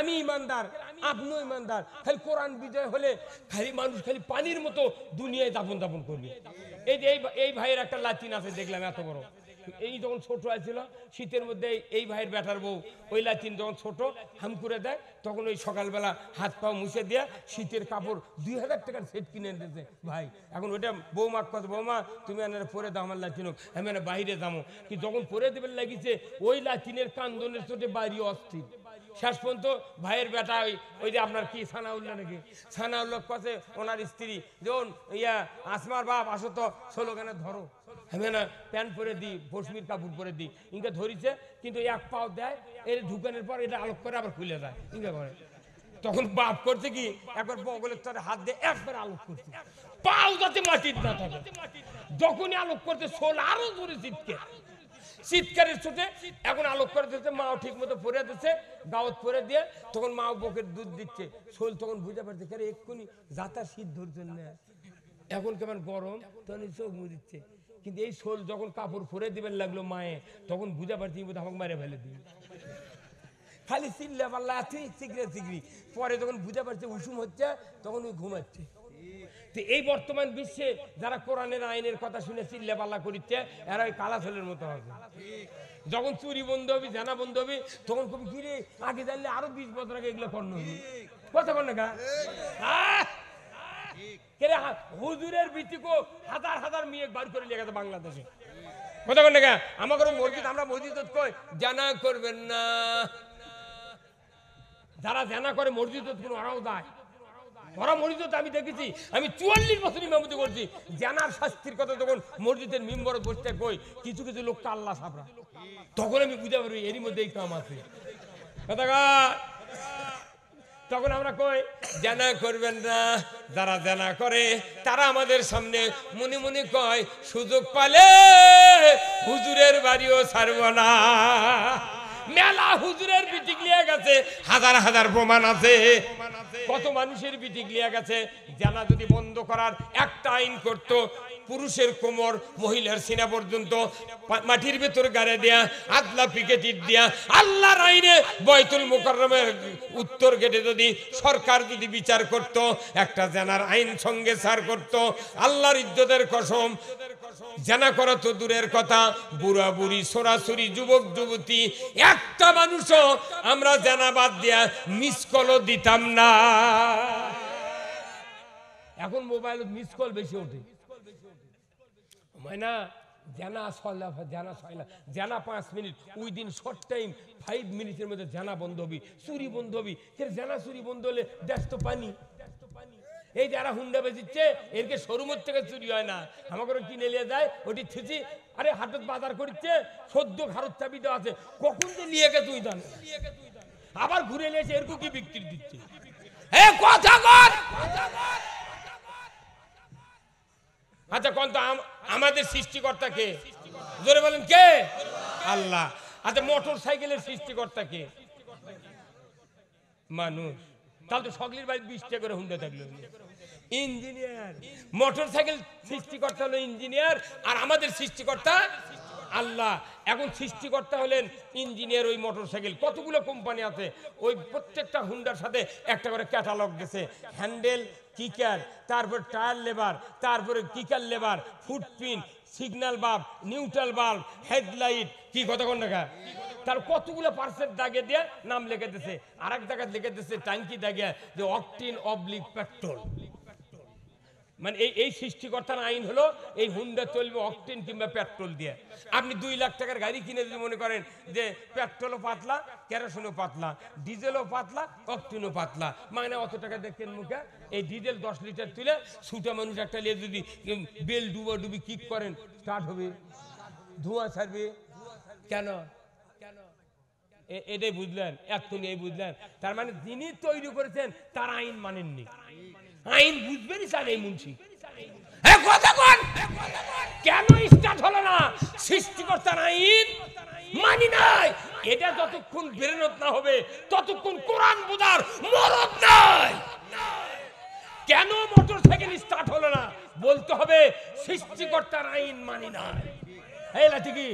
A: আমি ইমানদার, আপনিও ইমানদার। খালি কোরআন বিজয় হলে খালি মানুষ খালি পানির মতো দুনিয়ায় দাপন দাপন করবে। এই যে এই ভাইয়ের একটা লাচিন আছে দেখলাম এত বড়। এই যখন ছোট হয়েছিল শীতের মধ্যে এই ভাইয়ের বেটার বউ ওই লাচিন যখন ছোট হাম করে দেয়, তখন ওই সকালবেলা হাত পা মুছে দেয়া শীতের কাপড় 2000 টাকার সেট কিনে দিয়েছে ভাই। এখন ওইটা বৌমা কথা, বৌমা তুমি এনারা পরে দাও আমার লাচিন, আমি এনে বাইরে যাবো। কি যখন পরে দেবেন লাগিছে ওই লাচিনের কান্দনের চোটে বাইরে অস্থির। শেষ পর্যন্ত ভাইয়ের বেটা ওই যে আপনার কি সানাউল্লাহ নাকি, সানাউল্লাহ কাছে ওনার স্ত্রী যখন ইয়া আসমার বাপ আসো তো স্লোগানে ধরো, আমি না প্যান্ট পরে দিই, পশমির কাপড় পরে দিই, ইনকে ধরিছে। কিন্তু এক পাও দেয়, এর ঢুকানোর পর এটা আলোক করে আবার খুলে যায় ইনকে করে। তখন বাপ করছে কি একবার বগলের তরে হাত দিয়ে একবার আলোক করছে, পাও যাতে মাটির না থাকে। যখনই আলোক করতে সোল আরো জোরে চিৎকে, চিৎকারের ছুটে এখন আলোক করে দিচ্ছে। মাও ঠিক মতো পরে দিচ্ছে, গাওত পরে দিয়ে তখন মাও বকের দুধ দিচ্ছে। শোল তখন বুঝতে পারছে এক্ষুনি যাতা শীত ধরছে না, এখন কেমন গরম, তখন চোখ মুদিচ্ছে। কিন্তু এই শোল যখন কাপড় পরে দিবেন লাগলো মায়ে, তখন বুঝতে পারছি আমাকে মারে ফেলে দিই। খালি চিল্লা পাল্লা আছে চিকরে চিকরি। পরে যখন বুঝতে পারছে উষুম হচ্ছে, তখন ওই ঘুমাচ্ছে। এই বর্তমান বিশ্বে যারা কোরআনের আইনের কথা শুনে চিল্লা পাল্লা করছে, এরা ওই কালা ছোলের মতো হবে। যখন চুরি বন্ধ হবে, জানা বন্ধ হবে, তখন কবি ঘিরে আগে জানলে আরো 20 বছর আগে এগুলো কর্ণ হবি। কথা কর না গা হুজুরের ভিত্তিকো হাজার হাজার মেয়ে বার করে নিয়ে গেছে বাংলাদেশে। কথা কর না গা আমাকে মসজিদ, আমরা মসজিদ কই জানা করবেন না। যারা জানা করে মসজিদ ওরাও যায়, ওরা মসজিদ আমি দেখেছি। আমি 44 বছর ইমামতি করছি। জানার শাস্তির কথা যখন মসজিদের মিম্বরে বসতে কই, কিছু কিছু লোক আল্লাহ সাবরা, তখন আমি বুঝতে পারি এরই মধ্যে এই কাম আছে। তখন আমরা কই জানা করবেন না। যারা জানা করে তারা আমাদের সামনে মনে মনে কয় সুযোগ পালে হুজুরের বাড়িও ছাড়ব না। মেলা হুজুরের বিটিক লিয়ে গেছে, হাজার হাজার প্রমাণ আছে। কত মানুষের বিটিক লিয়ে গেছে। জানা যদি বন্ধ করার একটা আইন করত, পুরুষের কোমর মহিলার সিনা পর্যন্ত মাটির ভেতর গাড়ে দেয়া, আদলা পিকেটির দেয়া, আল্লাহর আইনে বাইতুল মুকাররমের উত্তর গেটে যদি সরকার যদি বিচার করত, একটা জানার আইন সঙ্গে ছাড় করত, আল্লাহর ইজ্জতের কসম জানা করা তো দূরের কথা, বুড়া বুড়ি সরাসরি যুবক যুবতী একটা মানুষও আমরা জানা বাদ দিয়া মিস কলও দিতাম না। এখন মোবাইল মিস কল বেশি ওঠে না। জানা জানা 5 মিনিট, উইদিন শর্ট টাইম 5 মিনিটের মধ্যে জানা বন্ধ হবি, চুরি বন্ধ হবি। জানা চুরি বন্ধ হলে দেশ তো পানি। এই যারা হুন্ডা বেচিচ্ছে এরকে শোরুমের থেকে চুরি হয় না, আমাকে কিনে নিয়ে যায় ওটি থুচি। আরে হাটত বাজার করছে, সদ্য ঘাড়ত চাবি দেওয়া আছে, কখন যে নিয়ে গে তুই জানো, আবার ঘুরে নিয়েছে এরকম কি বিক্রি দিচ্ছে। আচ্ছা কোন তো আমাদের সৃষ্টিকর্তা কে? জোরে বলেন কে? আল্লাহ। আচ্ছা মোটর সাইকেলের সৃষ্টিকর্তা কে? মানুষ। তাহলে তো সকলের বাড়ি 20টা করে হুন্ডা থাকলো। ইঞ্জিনিয়ার। মোটর সাইকেল সৃষ্টিকর্তা হলো ইঞ্জিনিয়ার, আর আমাদের সৃষ্টিকর্তা আল্লাহ। এখন সৃষ্টিকর্তা হলেন ইঞ্জিনিয়ার। ওই মোটর সাইকেল কতগুলো কোম্পানি আছে, ওই প্রত্যেকটা হুন্ডার সাথে একটা করে ক্যাটালগ দিয়েছে। হ্যান্ডেল, কিকার, তারপর টায়ার লেবার, তারপরে kicker labour, foot pin, signal bulb, neutral bulb, headlight, কি কতক্ষণ টাকা, তার কতগুলো পার্সেন্ট দাগে দিয়ে নাম লিখে দিছে। আর এক জায়গায় লিখে দিচ্ছে ট্যাঙ্কি দাগে যে অকটেন অবলিক পেট্রোল। মানে এই সৃষ্টিকর্তার আইন হলো এই হুন্ডা চলবে অকটেন কিংবা পেট্রোল দিয়ে। আপনি 2 লাখ টাকার গাড়ি কিনে যদি মনে করেন যে পেট্রোলও পাতলা, কেরোসিনও পাতলা, ডিজেলও পাতলা, অকটেনও পাতলা, মানে অত টাকা দেখেন মুখে। এই ডিজেল 10 লিটার তুলে ছুটা মানুষ একটা নিয়ে যদি বেল ডুবি কিক করেন, স্টার্ট হবে, ধোঁয়া ছাড়বে। কেন? এটাই বুঝলেন, এক্ষুনি এই বুঝলেন। তার মানে যিনি তৈরি করেছেন তার আইন মানেননি। আইন বুঝবেনই চান এই মুন্সি। কেন স্টার্ট হলো না? সৃষ্টিকর্তার আইন মানি নাই। এটা যতক্ষণ বেরোত না হবে ততক্ষণ কোরআন বোঝার মরদ নাই। কেন মোটর সাইকেল স্টার্ট হলো না? বলতে হবে সৃষ্টিকর্তার আইন মানি নাই। এই লাঠি কি?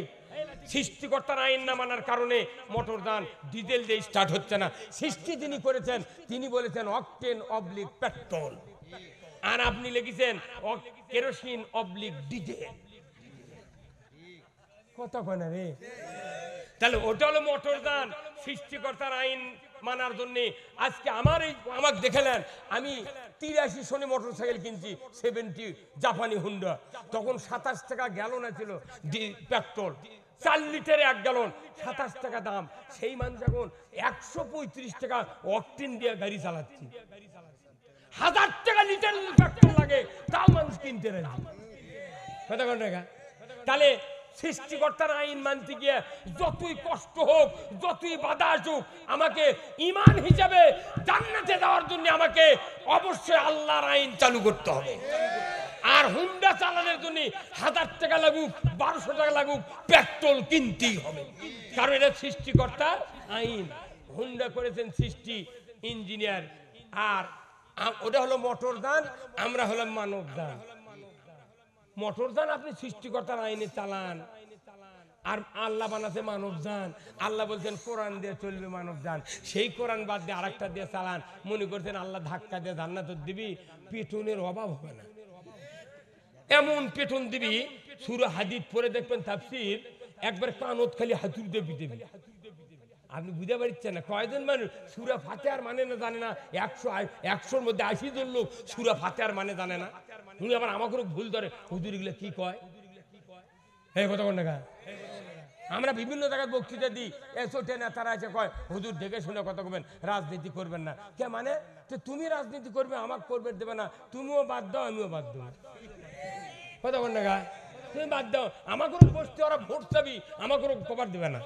A: সৃষ্টিকর্তার আইন না মানার কারণে মোটর যান ডিজেল দিয়ে স্টার্ট হচ্ছে না। সৃষ্টি যিনি করেছেন তিনি বলেছেন অকটেন অবলিক পেট্রোল, আর আপনি লিখেছেন কেরোসিন অবলিক ডিজেল। কত কোনা রে? তাহলে ওটা হলো মোটর যান সৃষ্টিকর্তার আইন মানার জন্য। আজকে আমাকে দেখলেন, আমি 83 সনে মোটর সাইকেল কিনছি, 70 জাপানি হুন্ডা। তখন 27 টাকা গ্যালন ছিল পেট্রোল, 4 লিটারে 1 গ্যালন, 27 টাকা দাম। সেই মানুষ এখন 135 টাকা অকটেন দিয়ে গাড়ি চালাচ্ছি। 1000 টাকা লিটার পেট্রোল লাগে, তাও মানুষ কিনতে রাজি। কত টাকা? তাহলে সৃষ্টিকর্তার আইন মানতে গিয়ে যতই কষ্ট হোক, যতই বাধা আসুক, আমাকে ঈমান হিসাবে জান্নাতে যাওয়ার জন্য আমাকে অবশ্যই আল্লাহর আইন চালু করতে হবে। আর হুন্ডা চালানোর জন্য 1000 টাকা লাগুক, 1200 টাকা লাগুক, পেট্রোল কিনতেই হবে, কারণ এটা সৃষ্টিকর্তার আইন। হুন্ডা করেছেন সৃষ্টি ইঞ্জিনিয়ার, আর ওটা হলো মোটর যান, আমরা হলাম মানব যান। মোটর যান আপনি সৃষ্টিকর্তার আইনে চালান, আর আল্লাহ বানাতে মানব যান। আল্লাহ বলছেন কোরআন দিয়ে চলবে মানব যান, সেই কোরআন বাদ দিয়ে আরেকটা দিয়ে চালান। মনে করছেন আল্লাহ ধাক্কা দিয়ে জান্নাত দিবি, পেটনের অভাব হবে না। এমন পেটন দিবি, সূরা হাদীদ পড়ে দেখবেন তাফসীর, একবার কানত খালি হাতুর দিয়ে পিটাবি। আপনি বুঝতে পারছেন না কয়জন মানুষ সূরা ফাতিহার মানে না জানে না? 100-100-র মধ্যে 80 জন লোক সূরা ফাতিহার মানে জানে না। উনি আবার আমাকে ভুল ধরে, হুজুর এগুলো কি কয়? এই কথা কোন টাকা? আমরা বিভিন্ন জায়গায় বক্তৃতা দিই, এসোটে না তারা এসে কয় হুজুর দেখে শুনে কথা বলবেন, রাজনীতি করবেন না। কে মানে? তুমি রাজনীতি করবে, আমাকে করবে দেবে না, তুমিও বাদ দাও আমিও বাদ দেবো। কথা কোন টাকা? তুমি বাদ দাও, আমাকে বসতে ওরা ভোট চাবি, আমাকে কভার দেবে না।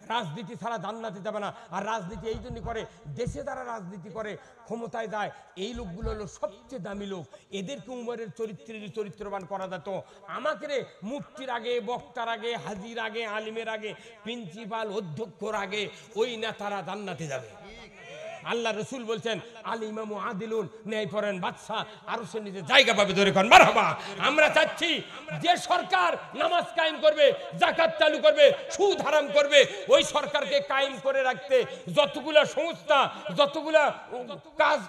A: রাজনীতি ছাড়া জান্নাতে যাবে না। আর রাজনীতি এই জন্য করে, দেশে যারা রাজনীতি করে ক্ষমতায় যায়, এই লোকগুলো হলো সবচেয়ে দামি লোক। এদেরকে উমরের চরিত্রবান করা যেত। আমাকে রে মুফতির আগে, বক্তার আগে, হাজির আগে, আলিমের আগে, প্রিন্সিপাল অধ্যক্ষর আগে ওই নেতারা জান্নাতে যাবে। আল্লাহ রসুল বলছেন আল ইমামু আদিলুন, ন্যায় পরায়ণ বাদশা আরশের নিচে জায়গা পাবে। ধরে কোন মারহাবা। আমরা চাচ্ছি যে সরকার নামাজ কায়েম করবে, যাকাত চালু করবে, সুদ হারাম করবে, ওই সরকারকে কায়েম করে রাখতে যতগুলা সংস্থা, যতগুলা কাজ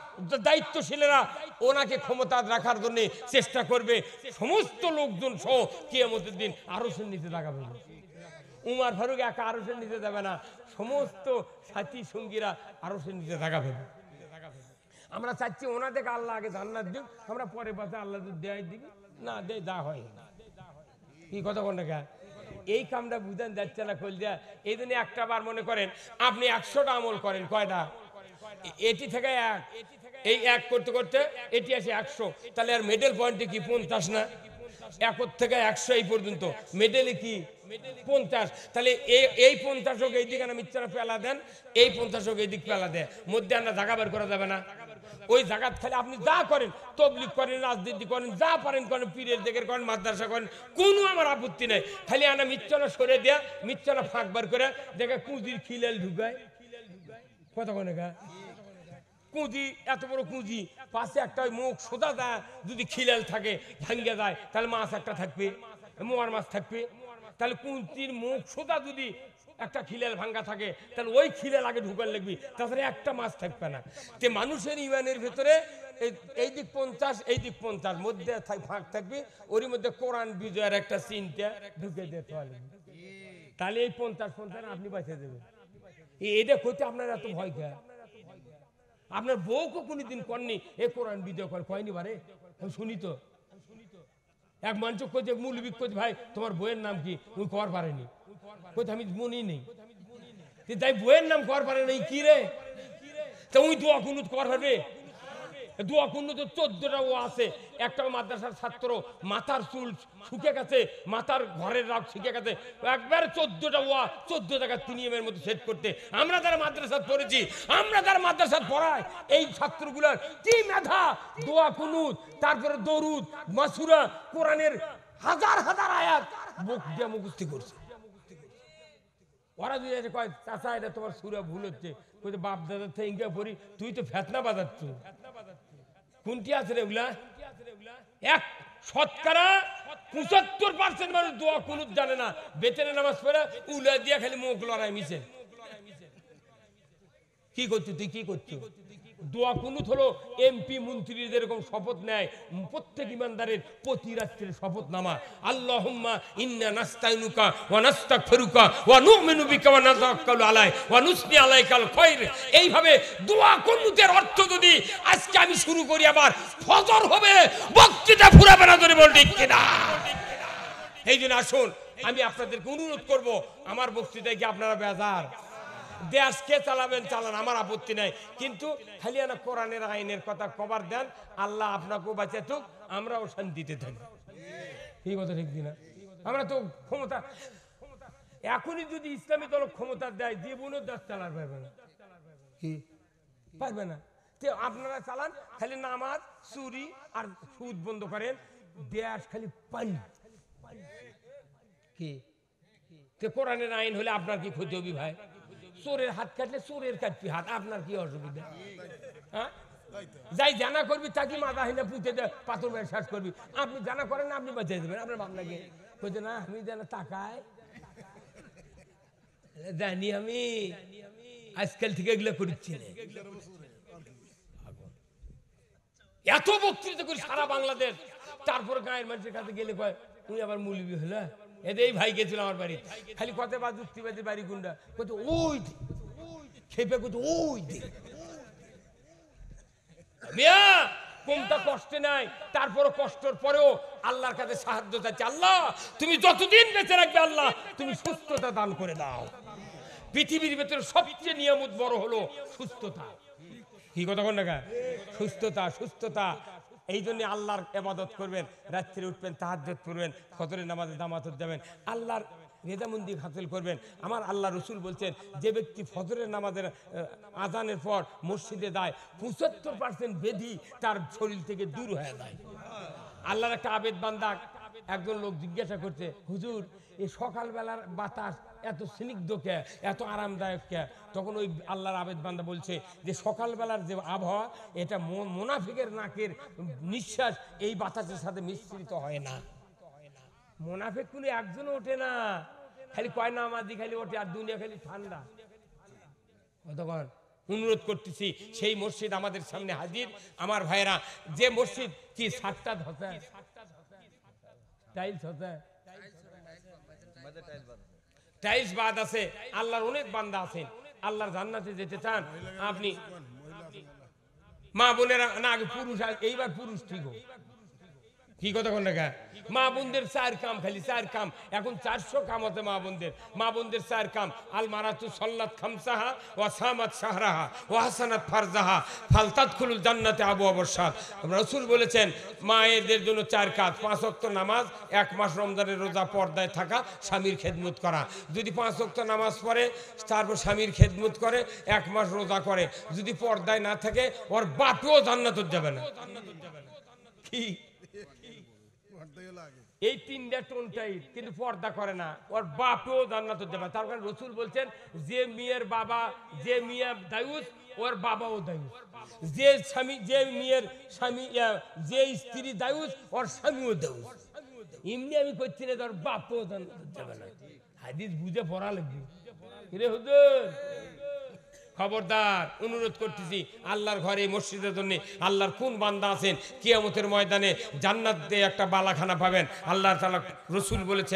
A: দায়িত্বশীলেরা ওনাকে ক্ষমতা রাখার জন্য চেষ্টা করবে, সমস্ত লোকজন সহ কিয়ামতের দিন আরশের নিচে জায়গা পাবে। উমর ফারুক একা আরশের নিচে যাবে না, সমস্ত সাথী সঙ্গীরা আরশের নিচে জায়গা পাবে। আমরা চাচ্ছি ওনাদেরকে আল্লাহ আগে জান্নাত দিক, আমরা পরে পাশে আল্লাহ দেয় দিবি না, দেয় যা হয়। কি কথা কোন টাকা? এই কামটা বুঝান যাচ্ছে না কলজা। এই জন্য একটা বার মনে করেন আপনি 100টা আমল করেন, কয়টা? এটি থেকে 1, এই 1 করতে করতে এটি আসে 100, তাহলে আর মেডেল পয়েন্টে কি 50 না? 1 থেকে 100 এই পর্যন্ত মেডেলে কি 50। তাহলে এই 50 হোক এই দিকে না মিচ্ছারা পেলা দেন, এই 50 হোক এই দিক পেলা দেয়, মধ্যে আমরা জায়গা বের করা যাবে না। ওই জায়গা খালি আপনি যা করেন, তবলিগ করেন, রাজনীতি করেন, যা পারেন করেন, পীরের দিকে করেন, মাদ্রাসা করেন, কোনো আমার আপত্তি নাই। খালি আনা মিচ্ছানা সরে দেয়া, মিচ্ছানা ফাঁক বার করে দেখে কুঁজির খিলেল ঢুকায়। কথা কোনে গা? কুঁজি এত বড় কুঁজি, পাশে একটা মুখ সোজা দেয়, যদি খিলেল থাকে ভাঙ্গে যায়, তাহলে মাছ একটা থাকবে, মোয়ার মাছ থাকবে। তাহলে কুঁজির মুখ সোজা যদি একটা খিলেল ভাঙ্গা থাকে, তাহলে ওই খিলেল আগে ঢুকার লাগবি, তাছাড়া একটা মাছ থাকবে না। তে মানুষের ইমানের ভেতরে এই দিক 50 এই দিক 50 মধ্যে ফাঁক থাকবি, ওর মধ্যে কোরআন বিজয়ের একটা চিন্তা ঢুকে দিতে হবে, তাহলে এই 50 আপনি বাঁচে দেবেন। এটা করতে আপনার এত ভয় খায়? আপনার বউকে কোনদিন কননি এ কোরআন বিজয় করে কয়নি বারে? আমি শুনি তো এক মানুষ কইছে মৌলবী কইছে ভাই তোমার বইয়ের নাম কি? ওই কর পারেনি, কইতে আমি মনেই নেই। তাই বইয়ের নাম কর পারে নাই কি রে? তা ওই দোয়া কুনুত কর পারবে? দোয়া কুনুত 14টা ও আছে। একটা মাদ্রাসার ছাত্র মাথার চুল শুকে গেছে, মাথার ঘরের রাগ শুকে গেছে, একবার 14টা ওয়া 14 টাকা তিনি এর মধ্যে সেট করতে। আমরা যারা মাদ্রাসা পড়েছি, আমরা যারা মাদ্রাসা পড়াই, এই ছাত্রগুলার কি মেধা! দোয়া কুনুত, তারপরে দরুদ, মাসুরা, কোরআনের হাজার হাজার আয়াত মুখ দিয়ে মুখস্থ করছে। ওরা যদি এসে কয় চাচা এটা তোমার সুরা ভুল হচ্ছে, কইতে বাপ দাদার থেকে ইঙ্গা পড়ি, তুই তো ফেতনা বাজাচ্ছ। কোনটি আছে রে ওগুলা? এক শতকরা 75% মানুষ দোয়া কুনুত জানে না, বেতেনে নামাজ পড়ে উলা দিয়া খালি মুখ লড়াই মিছে। কি করছো তুই? কি করছো? দোয়া কুনুত হলো এমপি মন্ত্রীদের যেরকম শপথ নেয়, প্রত্যেক ইমানদারের প্রতি রাত্রে শপথ নামা। আল্লাহুম্মা ইন্না নাস্তাইনুকা ওয়া নাস্তাগফিরুকা ওয়া নু'মিনু বিকা ওয়া নাতাওয়াক্কালু আলাইক ওয়া নুসনি আলাইকাল খায়র। এইভাবে দোয়া কুনুতের অর্থ যদি আজকে আমি শুরু করি, আবার ফজর হবে, বক্তৃতা ফুরাবে না, ধরে বল ঠিক কিনা? এই জন্য আসুন, আমি আপনাদেরকে অনুরোধ করব, আমার বক্তৃতায় কি আপনারা বেজার? দেশকে চালাবেন চালান, আমার আপত্তি নাই, কিন্তু খালি না কোরআনের আইনের কথা কভার দেন, আল্লাহ আপনাকেও বাঁচে থাকুক, আমরাও শান্তিতে থাকি। এই কথা ঠিক না? আমরা তো ক্ষমতা, এখনই যদি ইসলামী দল ক্ষমতা দেয়, জীবনও দেশ চালার পারবে না। কি পারবে না? তো আপনারা চালান, খালি নামাজ, চুরি আর সুদ বন্ধ করেন, দেশ খালি পানি। কি কোরআনের আইন হলে আপনার কি ক্ষতি হবে ভাই? চোরের হাত কাটলে চোরের কাটবি হাত, আপনার কি অসুবিধা? হ্যাঁ, যাই জানা করবি তাকে মাথা হিনে পুঁতে দে, পাথর মেরে শেষ করবি। আপনি জানা করেন না, আপনি বাঁচিয়ে দেবেন। আপনার ভাবনাকে বলছে না আমি যেন তাকায় জানি, আমি আজকাল থেকে এগুলো করছি না। এত বক্তৃতা করি সারা বাংলাদেশ, তারপর গায়ের মানুষের কাছে গেলে কয় উনি আবার মৌলবী হলো। এই ভাই গেছিল আমার বাড়ি, খালি কথা বা যুক্তিবাদী বাড়ি গুন্ডা কত ওই খেপে কত ওই মিয়া কোনটা কষ্টে নাই, তারপরও কষ্টের পরেও আল্লাহর কাছে সাহায্য চাচ্ছি। আল্লাহ তুমি যতদিন বেঁচে রাখবে, আল্লাহ তুমি সুস্থতা দান করে দাও। পৃথিবীর ভেতরে সবচেয়ে নিয়ামত বড় হলো সুস্থতা। কি কথা বল না? সুস্থতা, সুস্থতা। এই জন্য আল্লাহর ইবাদত করবেন, রাত্রে উঠবেন, তাহাজ্জুদ পড়বেন, ফজরের নামাজে জামাতে যাবেন, আল্লাহর রেজামন্দি হাসিল করবেন। আমার আল্লাহ রসুল বলছেন, যে ব্যক্তি ফজরের নামাজের আজানের পর মসজিদে যায়, 75% ব্যাধি তার শরীর থেকে দূর হয়ে যায়। আল্লাহর একটা আবেদ বান্দা, একজন লোক জিজ্ঞাসা করছে, হুজুর এই সকালবেলার বাতাস এত স্নিগ্ধ কে, এত আরামদায়ক কে? তখন ওই আল্লাহর আবেদ বান্দা বলছে যে সকালবেলার যে আবহাওয়া, এটা মুনাফিকের নাকের নিঃশ্বাস এই বাতাসের সাথে মিশ্রিত হয় না। মুনাফিক কোনো একজনও ওঠে না, খালি কয় নামাজি খালি ওঠে, আর দুনিয়া খালি ঠান্ডা। তখন অনুরোধ করতেছি, সেই মসজিদ আমাদের সামনে হাজির। আমার ভাইরা, যে মসজিদ কি সাতটাত হচ্ছে, টাইলস হচ্ছে, টাইলস বাদ আছে, আল্লাহর অনেক বান্দা আছেন, আল্লাহর জান্নাতে যেতে চান আপনি, মা বোনেরা না আগে পুরুষ, এইবার পুরুষ ঠিক হোক। কি কথা কোন দেখা? মা বোনদের 4 কাম, খালি 4 কাম, এখন 400 কাম হতে মা বোনদের। মা বোনদের 4 কাম, আল মারাতু সাল্লাত খামসাহা ওয়া সামাত শাহরাহা ওয়া হাসানাত ফারজাহা ফালতাদখুলুল জান্নাতে আবওয়াবুশ শাদ। রাসূল বলেছেন মায়েদের জন্য 4 কাজ: 5 ওয়াক্ত নামাজ, 1 মাস রমজানের রোজা, পর্দায় থাকা, স্বামীর খেদমত করা। যদি 5 ওয়াক্ত নামাজ পড়ে, তারপর স্বামীর খেদমত করে, 1 মাস রোজা করে, যদি পর্দায় না থাকে, ওর বাপও জান্নাতে যাবে না। কি এই 3টা টোনটাই, কিন্তু পর্দা করে না, ওর বাপও জান্নাতে যাবে। তার কারণ রাসূল বলছেন, যে মেয়ের বাবা, যে মিয়া দায়ুস, ওর বাবাও দায়ুস। যে স্বামী, যে মেয়ের স্বামী, যে স্ত্রী দায়ুস, ওর স্বামীও দায়ুস। এমনি আমি করছি না, তোর বাপও জান্নাতে যাবে না। হাদিস বুঝে পড়া লাগবে। কিরে হুজুর, খবরদার, অনুরোধ করতেছি, আল্লাহর ঘরে মসজিদের জন্য আল্লাহর কোন বান্দা আছেন কিয়ামতের ময়দানে জান্নাত দিয়ে একটা বালাখানা পাবেন। আল্লাহ তাআলা রসুল বলেছে